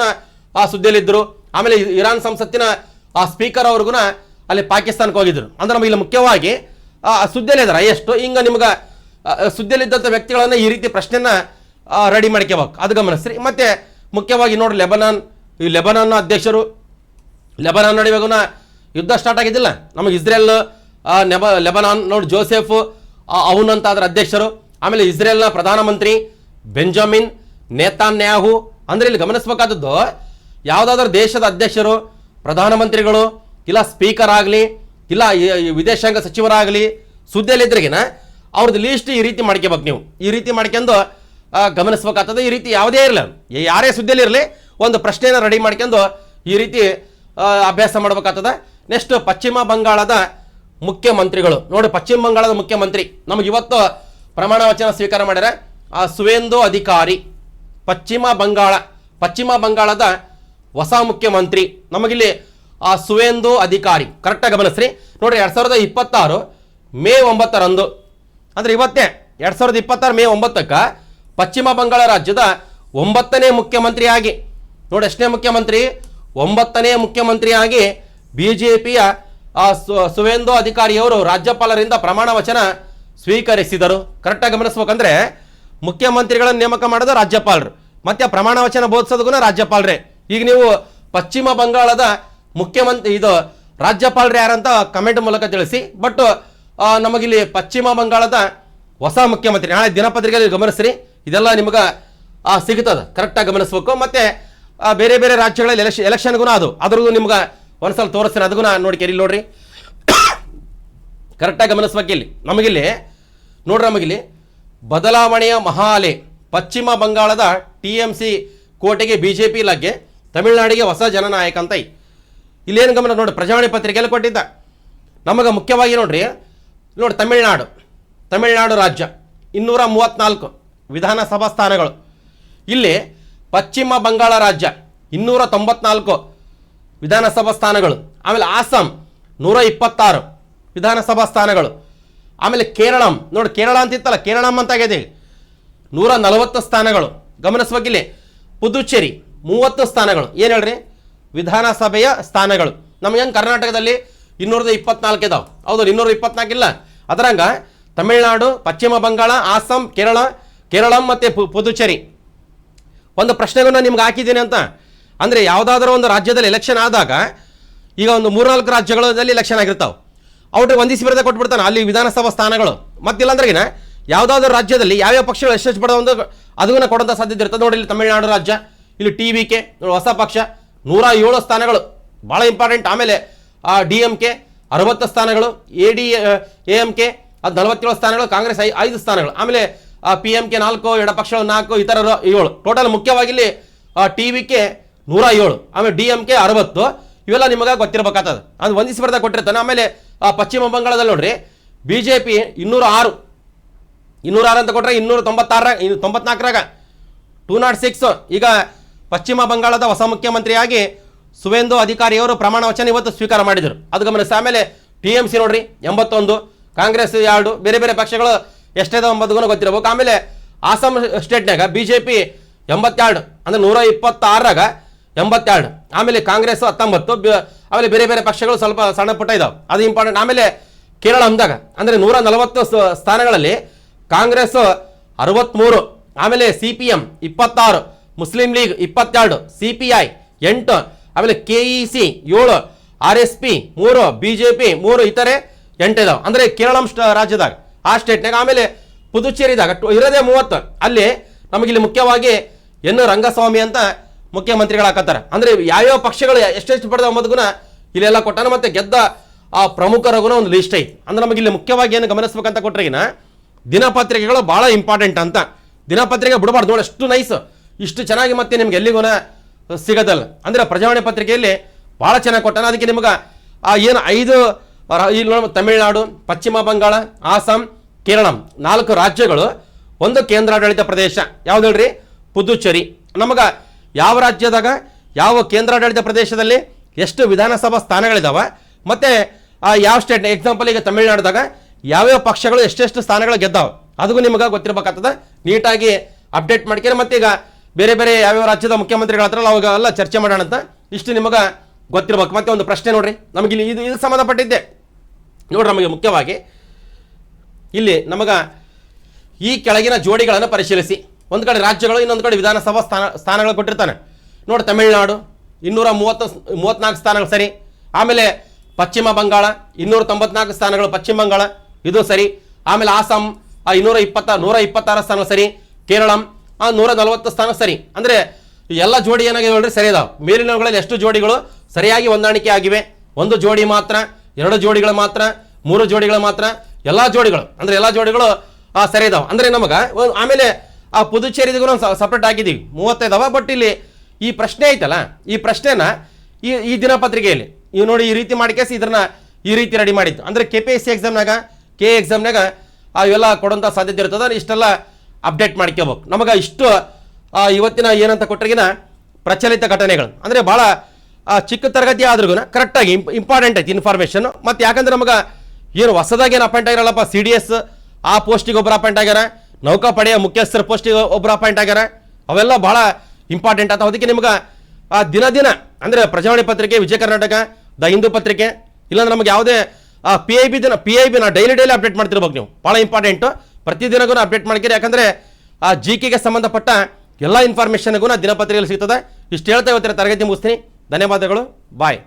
ಆ ಸುದ್ದಿಯಲ್ಲಿದ್ದರು. ಆಮೇಲೆ ಇರಾನ್ ಸಂಸತ್ತಿನ ಸ್ಪೀಕರ್ ಅವ್ರಿಗೂ ಅಲ್ಲಿ ಪಾಕಿಸ್ತಾನಕ್ಕೆ ಹೋಗಿದ್ರು. ಅಂದ್ರೆ ನಮಗೆ ಇಲ್ಲಿ ಮುಖ್ಯವಾಗಿ ಸುದ್ದಿಯಲ್ಲಿ ಇದ್ದಾರೆ ಎಷ್ಟು. ಹಿಂಗೆ ನಿಮ್ಗೆ ಸುದ್ದಿಯಲ್ಲಿದ್ದಂಥ ವ್ಯಕ್ತಿಗಳನ್ನು ಈ ರೀತಿ ಪ್ರಶ್ನೆನ ರೆಡಿ ಮಾಡ್ಕೋಬೇಕು, ಅದು ಗಮನಿಸ್ರಿ. ಮತ್ತೆ ಮುಖ್ಯವಾಗಿ ನೋಡಿ ಲೆಬನಾನ್ ಅಧ್ಯಕ್ಷರು, ಲೆಬನಾನ್ ನಡುವೆಗೂ ಯುದ್ಧ ಸ್ಟಾರ್ಟ್ ಆಗಿದ್ದಿಲ್ಲ. ನಮಗೆ ಇಸ್ರೇಲ್ ಲೆಬನಾನ್ ನೋಡಿ ಜೋಸೆಫ್ ಅವನಂತ ಅದರ ಅಧ್ಯಕ್ಷರು. ಆಮೇಲೆ ಇಸ್ರೇಲ್ನ ಪ್ರಧಾನಮಂತ್ರಿ ಬೆಂಜಮಿನ್ ನೇತಾನ್ಯಾಹು. ಅಂದರೆ ಇಲ್ಲಿ ಗಮನಿಸಬೇಕಾದದ್ದು ಯಾವುದಾದ್ರೂ ದೇಶದ ಅಧ್ಯಕ್ಷರು, ಪ್ರಧಾನಮಂತ್ರಿಗಳು, ಇಲ್ಲ ಸ್ಪೀಕರ್ ಆಗಲಿ, ಇಲ್ಲ ವಿದೇಶಾಂಗ ಸಚಿವರಾಗಲಿ ಸುದ್ದಿಯಲ್ಲಿದ್ರಿಗಿನ ಅವ್ರದ್ದು ಲೀಸ್ಟ್ ಈ ರೀತಿ ಮಾಡ್ಕೋಬೇಕು. ನೀವು ಈ ರೀತಿ ಮಾಡ್ಕೊಂಡು ಗಮನಿಸ್ಬೇಕಾಗ್ತದೆ. ಈ ರೀತಿ ಯಾವುದೇ ಇರಲಿ, ಯಾರೇ ಸುದ್ದಿಯಲ್ಲಿ ಇರಲಿ, ಒಂದು ಪ್ರಶ್ನೆಯನ್ನು ರೆಡಿ ಮಾಡ್ಕೊಂಡು ಈ ರೀತಿ ಅಭ್ಯಾಸ ಮಾಡಬೇಕಾಗ್ತದೆ. ನೆಕ್ಸ್ಟ್ ಪಶ್ಚಿಮ ಬಂಗಾಳದ ಮುಖ್ಯಮಂತ್ರಿಗಳು ನೋಡಿ. ಪಶ್ಚಿಮ ಬಂಗಾಳದ ಮುಖ್ಯಮಂತ್ರಿ ನಮಗೆ ಇವತ್ತು ಪ್ರಮಾಣ ವಚನ ಸ್ವೀಕಾರ ಮಾಡ್ಯಾರ ಸುವೇಂದು ಅಧಿಕಾರಿ. ಪಶ್ಚಿಮ ಬಂಗಾಳದ ಹೊಸ ಮುಖ್ಯಮಂತ್ರಿ ನಮಗಿಲ್ಲಿ ಸುವೇಂದು ಅಧಿಕಾರಿ. ಕರೆಕ್ಟಾಗಿ ಗಮನಿಸ್ರಿ ನೋಡಿ. 2026 ಮೇ 9ರಂದು ಅಂದರೆ ಇವತ್ತೇ 2026 ಮೇ 9ಕ್ಕೆ ಪಶ್ಚಿಮ ಬಂಗಾಳ ರಾಜ್ಯದ 9ನೇ ಮುಖ್ಯಮಂತ್ರಿಯಾಗಿ ನೋಡಿ, ಎಷ್ಟನೇ ಮುಖ್ಯಮಂತ್ರಿ? 9ನೇ ಮುಖ್ಯಮಂತ್ರಿಯಾಗಿ BJPಯ ಸುವೇಂದು ಅಧಿಕಾರಿಯವರು ರಾಜ್ಯಪಾಲರಿಂದ ಪ್ರಮಾಣ ವಚನ ಸ್ವೀಕರಿಸಿದರು. ಕರೆಕ್ಟಾಗಿ ಗಮನಿಸ್ಬೇಕಂದ್ರೆ ಮುಖ್ಯಮಂತ್ರಿಗಳನ್ನು ನೇಮಕ ಮಾಡೋದು ರಾಜ್ಯಪಾಲರು, ಮತ್ತೆ ಪ್ರಮಾಣ ವಚನ ಬೋಧಿಸೋದಕ್ಕೂ ರಾಜ್ಯಪಾಲರೇ. ಈಗ ನೀವು ಪಶ್ಚಿಮ ಬಂಗಾಳದ ಮುಖ್ಯಮಂತ್ರಿ ಇದು ರಾಜ್ಯಪಾಲರು ಯಾರಂತ ಕಮೆಂಟ್ ಮೂಲಕ ತಿಳಿಸಿ. ಬಟ್ ನಮಗಿಲ್ಲಿ ಪಶ್ಚಿಮ ಬಂಗಾಳದ ಹೊಸ ಮುಖ್ಯಮಂತ್ರಿ ನಾಳೆ ದಿನಪತ್ರಿಕೆಯಲ್ಲಿ ಗಮನಿಸ್ರಿ, ಇದೆಲ್ಲ ನಿಮ್ಗೆ ಸಿಗುತ್ತದೆ. ಕರೆಕ್ಟಾಗಿ ಗಮನಿಸ್ಬೇಕು. ಮತ್ತೆ ಬೇರೆ ಬೇರೆ ರಾಜ್ಯಗಳಲ್ಲಿ ಎಲೆಕ್ಷನ್ಗೂ ಅದ್ರದ್ದು ನಿಮ್ಗೆ ಒಂದ್ಸಲ ತೋರಿಸ್ತೀನಿ, ಅದಕ್ಕೂ ನೋಡ್ಕೇರಿ ನೋಡ್ರಿ. ಕರೆಕ್ಟಾಗಿ ಗಮನಿಸ್ಬೇಕು. ಇಲ್ಲಿ ನಮಗಿಲ್ಲಿ ಬದಲಾವಣೆಯ ಮಹಾಲೆ. ಪಶ್ಚಿಮ ಬಂಗಾಳದ TMC ಕೋಟೆಗೆ BJP ಲಗ್ಗೆ, ತಮಿಳುನಾಡಿಗೆ ಹೊಸ ಜನನಾಯಕ ಅಂತ. ಇಲ್ಲೇನು ಗಮನ ನೋಡಿ, ಪ್ರಜಾವಾಣಿ ಪತ್ರಿಕೆಯಲ್ಲಿ ಕೊಟ್ಟಿದ್ದ. ನಮಗೆ ಮುಖ್ಯವಾಗಿ ನೋಡಿ ತಮಿಳುನಾಡು ರಾಜ್ಯ 234 ವಿಧಾನಸಭಾ ಸ್ಥಾನಗಳು. ಇಲ್ಲಿ ಪಶ್ಚಿಮ ಬಂಗಾಳ ರಾಜ್ಯ 294 ವಿಧಾನಸಭಾ ಸ್ಥಾನಗಳು. ಆಮೇಲೆ ಆಸಾಂ 126 ವಿಧಾನಸಭಾ ಸ್ಥಾನಗಳು. ಆಮೇಲೆ ಕೇರಳಂ ನೋಡಿ, ಕೇರಳ ಅಂತಿತ್ತಲ್ಲ, ಕೇರಳಂ ಅಂತ ಆಗಿದೆ 140 ಸ್ಥಾನಗಳು. ಗಮನಿಸ್ಬೇಕಿಲ್ಲಿ ಪುದುಚೇರಿ 30 ಸ್ಥಾನಗಳು. ಏನು ಹೇಳ್ರಿ, ವಿಧಾನಸಭೆಯ ಸ್ಥಾನಗಳು. ನಮಗೆ ಹೆಂಗೆ ಕರ್ನಾಟಕದಲ್ಲಿ 224 ಇದಾವೆ, ಹೌದು 224 ಇಲ್ಲ. ಅದರಂಗ ತಮಿಳುನಾಡು, ಪಶ್ಚಿಮ ಬಂಗಾಳ, ಆಸಾಂ, ಕೇರಳಂ ಮತ್ತು ಪುದುಚೇರಿ ಒಂದು ಪ್ರಶ್ನೆಗೂ ನಾನು ನಿಮ್ಗೆ ಹಾಕಿದ್ದೀನಿ ಅಂತ. ಅಂದರೆ ಯಾವುದಾದ್ರೂ ಒಂದು ರಾಜ್ಯದಲ್ಲಿ ಎಲೆಕ್ಷನ್ ಆದಾಗ ಈಗ ಒಂದು 3-4 ರಾಜ್ಯಗಳಲ್ಲಿ ಎಲೆಕ್ಷನ್ ಆಗಿರ್ತಾವೆ, ಅವ್ರಿಗೆ ಒಂದಿಸಿ ಬರದೆ ಕೊಟ್ಬಿಡ್ತಾನೆ ಅಲ್ಲಿ ವಿಧಾನಸಭಾ ಸ್ಥಾನಗಳು. ಮತ್ತಿಲ್ಲಾಂದ್ರೆಗಿನ ಯಾವುದಾದ್ರೂ ರಾಜ್ಯದಲ್ಲಿ ಯಾವ್ಯಾವ ಪಕ್ಷಗಳು ಎಷ್ಟೆಷ್ಟು ಬರೋದು ಒಂದು ಅದನ್ನ ಕೊಡೋಂಥ ಸಾಧ್ಯತೆ ಇರ್ತದೆ. ನೋಡಿ, ಇಲ್ಲಿ ತಮಿಳುನಾಡು ರಾಜ್ಯ, ಇಲ್ಲಿ TVK ಹೊಸ ಪಕ್ಷ 107 ಸ್ಥಾನಗಳು, ಭಾಳ ಇಂಪಾರ್ಟೆಂಟ್. ಆಮೇಲೆ DMK 60 ಸ್ಥಾನಗಳು, AMK ಅದು 47 ಸ್ಥಾನಗಳು, ಕಾಂಗ್ರೆಸ್ 5 ಸ್ಥಾನಗಳು, ಆಮೇಲೆ PMK 4, ಎಡಪಕ್ಷಗಳು 4, ಇತರರು 7. ಟೋಟಲ್ ಮುಖ್ಯವಾಗಿ ಇಲ್ಲಿ TVK 107, ಆಮೇಲೆ DMK 60. ಇವೆಲ್ಲ ನಿಮಗೆ ಗೊತ್ತಿರಬೇಕಾಗ್ತದೆ. ಅದು ಒಂದಿಸಿ ಬರ್ದಾಗ ಕೊಟ್ಟಿರ್ತಾನೆ. ಆಮೇಲೆ ಪಶ್ಚಿಮ ಬಂಗಾಳದಲ್ಲಿ ನೋಡ್ರಿ BJP 206 ಅಂತ ಕೊಟ್ಟರೆ 294 206. ಈಗ ಪಶ್ಚಿಮ ಬಂಗಾಳದ ಹೊಸ ಮುಖ್ಯಮಂತ್ರಿಯಾಗಿ ಸುವೇಂದು ಅಧಿಕಾರಿಯವರು ಪ್ರಮಾಣ ವಚನ ಇವತ್ತು ಸ್ವೀಕಾರ ಮಾಡಿದರು, ಅದು ಗಮನಿಸಿ. ಆಮೇಲೆ TMC ನೋಡ್ರಿ 81, ಕಾಂಗ್ರೆಸ್ 2, ಬೇರೆ ಬೇರೆ ಪಕ್ಷಗಳು ಎಷ್ಟಿದೆ ಎಂಬುದೂ ಗೊತ್ತಿರಬೇಕು. ಆಮೇಲೆ ಆಸಾಂ ಸ್ಟೇಟ್ನಾಗ BJP 82, ಅಂದರೆ 126ರಾಗ 82, ಆಮೇಲೆ ಕಾಂಗ್ರೆಸ್ 19, ಆಮೇಲೆ ಬೇರೆ ಬೇರೆ ಪಕ್ಷಗಳು ಸ್ವಲ್ಪ ಸಣ್ಣ ಪುಟ್ಟ ಇದಾವೆ, ಅದು ಇಂಪಾರ್ಟೆಂಟ್. ಆಮೇಲೆ ಕೇರಳ ಅಂದಾಗ ಅಂದರೆ 140 ಸ್ಥಾನಗಳಲ್ಲಿ ಕಾಂಗ್ರೆಸ್ 63, ಆಮೇಲೆ CPM 26, ಮುಸ್ಲಿಂ ಲೀಗ್ 22, CPI 8, ಆಮೇಲೆ KEC 7, RSP 3, BJP 3, ಇತರೆ 8 ಇದಾವೆ. ಅಂದರೆ ಕೇರಳ ರಾಜ್ಯದಾಗ ಆ ಸ್ಟೇಟ್ನಾಗ. ಆಮೇಲೆ ಪುದುಚೇರಿದಾಗ ಇರೋದೇ 30. ಅಲ್ಲಿ ನಮಗಿಲ್ಲಿ ಮುಖ್ಯವಾಗಿ ರಂಗಸ್ವಾಮಿ ಅಂತ ಮುಖ್ಯಮಂತ್ರಿಗಳು ಹಾಕತ್ತಾರೆ. ಅಂದರೆ ಯಾವ್ಯಾವ ಪಕ್ಷಗಳು ಎಷ್ಟೆಷ್ಟು ಪಡೆದ ಎಂಬುದಕ್ಕೂ ಇಲ್ಲೆಲ್ಲ ಕೊಟ್ಟಾನ. ಮತ್ತು ಗೆದ್ದ ಆ ಪ್ರಮುಖರಿಗೂ ಒಂದು ಲಿಸ್ಟ್ ಐತಿ. ಅಂದ್ರೆ ನಮಗಿಲ್ಲಿ ಮುಖ್ಯವಾಗಿ ಏನು ಗಮನಿಸ್ಬೇಕಂತ ಕೊಟ್ರೆಗಿನ ದಿನಪತ್ರಿಕೆಗಳು ಭಾಳ ಇಂಪಾರ್ಟೆಂಟ್ ಅಂತ. ದಿನಪತ್ರಿಕೆ ಬಿಡಬಾರ್ದು ನೋಡಿ, ಅಷ್ಟು ನೈಸ್, ಇಷ್ಟು ಚೆನ್ನಾಗಿ ಮತ್ತೆ ನಿಮ್ಗೆ ಎಲ್ಲಿಗೂ ಸಿಗೋದಲ್ಲ. ಅಂದರೆ ಪ್ರಜಾವಾಣಿ ಪತ್ರಿಕೆಯಲ್ಲಿ ಭಾಳ ಚೆನ್ನಾಗಿ ಕೊಟ್ಟಾನ. ಅದಕ್ಕೆ ನಿಮ್ಗೆ ಏನು 5 ಇಲ್ಲಿ ತಮಿಳುನಾಡು, ಪಶ್ಚಿಮ ಬಂಗಾಳ, ಆಸಾಂ, ಕೇರಳ 4 ರಾಜ್ಯಗಳು, ಒಂದು ಕೇಂದ್ರಾಡಳಿತ ಪ್ರದೇಶ ಯಾವ್ದು ಹೇಳ್ರಿ, ಪುದುಚೇರಿ. ನಮಗೆ ಯಾವ ರಾಜ್ಯದಾಗ ಯಾವ ಕೇಂದ್ರಾಡಳಿತ ಪ್ರದೇಶದಲ್ಲಿ ಎಷ್ಟು ವಿಧಾನಸಭಾ ಸ್ಥಾನಗಳಿದಾವೆ, ಮತ್ತು ಯಾವ ಸ್ಟೇಟ್, ಎಕ್ಸಾಂಪಲ್ ಈಗ ತಮಿಳುನಾಡಿದಾಗ ಯಾವ್ಯಾವ ಪಕ್ಷಗಳು ಎಷ್ಟೆಷ್ಟು ಸ್ಥಾನಗಳು ಗೆದ್ದಾವೆ ಅದಕ್ಕೂ ನಿಮಗೆ ಗೊತ್ತಿರಬೇಕಾಗ್ತದೆ. ನೀಟಾಗಿ ಅಪ್ಡೇಟ್ ಮಾಡ್ಕೊಂಡು ಮತ್ತೆ ಈಗ ಬೇರೆ ಬೇರೆ ಯಾವ್ಯಾವ ರಾಜ್ಯದ ಮುಖ್ಯಮಂತ್ರಿಗಳ ಹತ್ರ ಅವಾಗೆಲ್ಲ ಚರ್ಚೆ ಮಾಡೋಣ ಅಂತ ಇಷ್ಟು ನಿಮಗೆ ಗೊತ್ತಿರ್ಬೇಕು. ಮತ್ತೆ ಒಂದು ಪ್ರಶ್ನೆ ನೋಡ್ರಿ, ನಮಗೆ ಇದು ಸಂಬಂಧಪಟ್ಟಿದ್ದೆ ನೋಡ್ರಿ. ನಮಗೆ ಮುಖ್ಯವಾಗಿ ಇಲ್ಲಿ ನಮಗೆ ಈ ಕೆಳಗಿನ ಜೋಡಿಗಳನ್ನು ಪರಿಶೀಲಿಸಿ. ಒಂದು ಕಡೆ ರಾಜ್ಯಗಳು, ಇನ್ನೊಂದು ಕಡೆ ವಿಧಾನಸಭಾ ಸ್ಥಾನಗಳು ಕೊಟ್ಟಿರ್ತಾನೆ ನೋಡಿ. ತಮಿಳುನಾಡು 234 ಸ್ಥಾನಗಳು ಸರಿ. ಆಮೇಲೆ ಪಶ್ಚಿಮ ಬಂಗಾಳ 294 ಸ್ಥಾನಗಳು, ಪಶ್ಚಿಮ ಬಂಗಾಳ ಇದು ಸರಿ. ಆಮೇಲೆ ಆಸಾಂ 126 ಸ್ಥಾನಗಳು ಸರಿ. ಕೇರಳ 140 ಸ್ಥಾನ ಸರಿ. ಅಂದರೆ ಎಲ್ಲ ಜೋಡಿ ಏನಾಗಿದೆ ನೋಡ್ರಿ, ಸರಿ ಇದಾವೆ. ಮೇಲಿನವುಗಳಲ್ಲಿ ಎಷ್ಟು ಜೋಡಿಗಳು ಸರಿಯಾಗಿ ಹೊಂದಾಣಿಕೆ ಆಗಿವೆ, 1 ಜೋಡಿ ಮಾತ್ರ, 2 ಜೋಡಿಗಳು ಮಾತ್ರ, 3 ಜೋಡಿಗಳು ಮಾತ್ರ, ಎಲ್ಲ ಜೋಡಿಗಳು ಅಂದರೆ ಎಲ್ಲ ಜೋಡಿಗಳು ಸರಿ ಇದಾವೆ. ಅಂದರೆ ನಮಗೆ ಆಮೇಲೆ ಪುದುಚೇರಿಗೂ ನಾವು ಸಪ್ರೇಟ್ ಆಗಿದ್ದೀವಿ 35 ಇದಾವೆ. ಬಟ್ ಇಲ್ಲಿ ಈ ಪ್ರಶ್ನೆ ಐತಲ್ಲ, ಈ ಪ್ರಶ್ನೆನ ಈ ದಿನಪತ್ರಿಕೆಯಲ್ಲಿ ನೋಡಿ ಈ ರೀತಿ ಮಾಡಿಕೇಸಿ ಇದನ್ನ ಈ ರೀತಿ ರೆಡಿ ಮಾಡಿದ್ದು. ಅಂದರೆ KPSC ಎಕ್ಸಾಮ್ನಾಗ, ಎಕ್ಸಾಮ್ನಾಗ ಇವೆಲ್ಲ ಕೊಡೋಂಥ ಸಾಧ್ಯತೆ ಇರ್ತದೆ. ಇಷ್ಟೆಲ್ಲ ಅಪ್ಡೇಟ್ ಮಾಡ್ಕೋಬೇಕು. ನಮಗೆ ಇಷ್ಟು ಇವತ್ತಿನ ಏನಂತ ಕೊಟ್ಟರಿಗಿನ ಪ್ರಚಲಿತ ಘಟನೆಗಳು ಅಂದರೆ ಭಾಳ ಚಿಕ್ಕ ತರಗತಿ ಆದ್ರೂ ಕರೆಕ್ಟಾಗಿ ಇಂಪಾರ್ಟೆಂಟ್ ಐತಿ ಇನ್ಫಾರ್ಮೇಷನ್. ಮತ್ತು ಯಾಕಂದ್ರೆ ನಮಗೆ ಏನು ಹೊಸದಾಗಿ ಏನು ಅಪಾಯಿಂಟ್ ಆಗಿರಲ್ಲಪ್ಪ, CDS ಆ ಪೋಸ್ಟಿಗೆ ಒಬ್ಬರು ಅಪಾಯಿಂಟ್ ಆಗ್ಯಾರ, ನೌಕಾಪಡೆಯ ಮುಖ್ಯಸ್ಥರ ಪೋಸ್ಟಿಗೆ ಒಬ್ಬರು ಅಪಾಯಿಂಟ್ ಆಗ್ಯಾರ, ಅವೆಲ್ಲ ಭಾಳ ಇಂಪಾರ್ಟೆಂಟ್ ಅಂತ. ಅದಕ್ಕೆ ನಿಮ್ಗೆ ದಿನ ಅಂದರೆ ಪ್ರಜಾವಾಣಿ ಪತ್ರಿಕೆ, ವಿಜಯ ಕರ್ನಾಟಕ, ದ ಹಿಂದೂ ಪತ್ರಿಕೆ, ಇಲ್ಲಾಂದ್ರೆ ನಮಗೆ ಯಾವುದೇ PIB ನಾ ಡೈಲಿ ಅಪ್ಡೇಟ್ ಮಾಡ್ತಿರ್ಬೇಕು ನೀವು. ಭಾಳ ಇಂಪಾರ್ಟೆಂಟು, ಪ್ರತಿದಿನಗೂ ಅಪ್ಡೇಟ್ ಮಾಡ್ತೀರಿ. ಯಾಕಂದರೆ GK ಗೆ ಸಂಬಂಧಪಟ್ಟ ಎಲ್ಲ ಇನ್ಫಾರ್ಮೇಷನ್ಗೂ ದಿನಪತ್ರಿಕೆಯಲ್ಲಿ ಸಿಗ್ತದೆ. ಇಷ್ಟು ಹೇಳ್ತಾ ಇವತ್ತಿನ ತರಗತಿ ಮುಗಿಸ್ತೀನಿ. ಧನ್ಯವಾದಗಳು, ಬಾಯ್.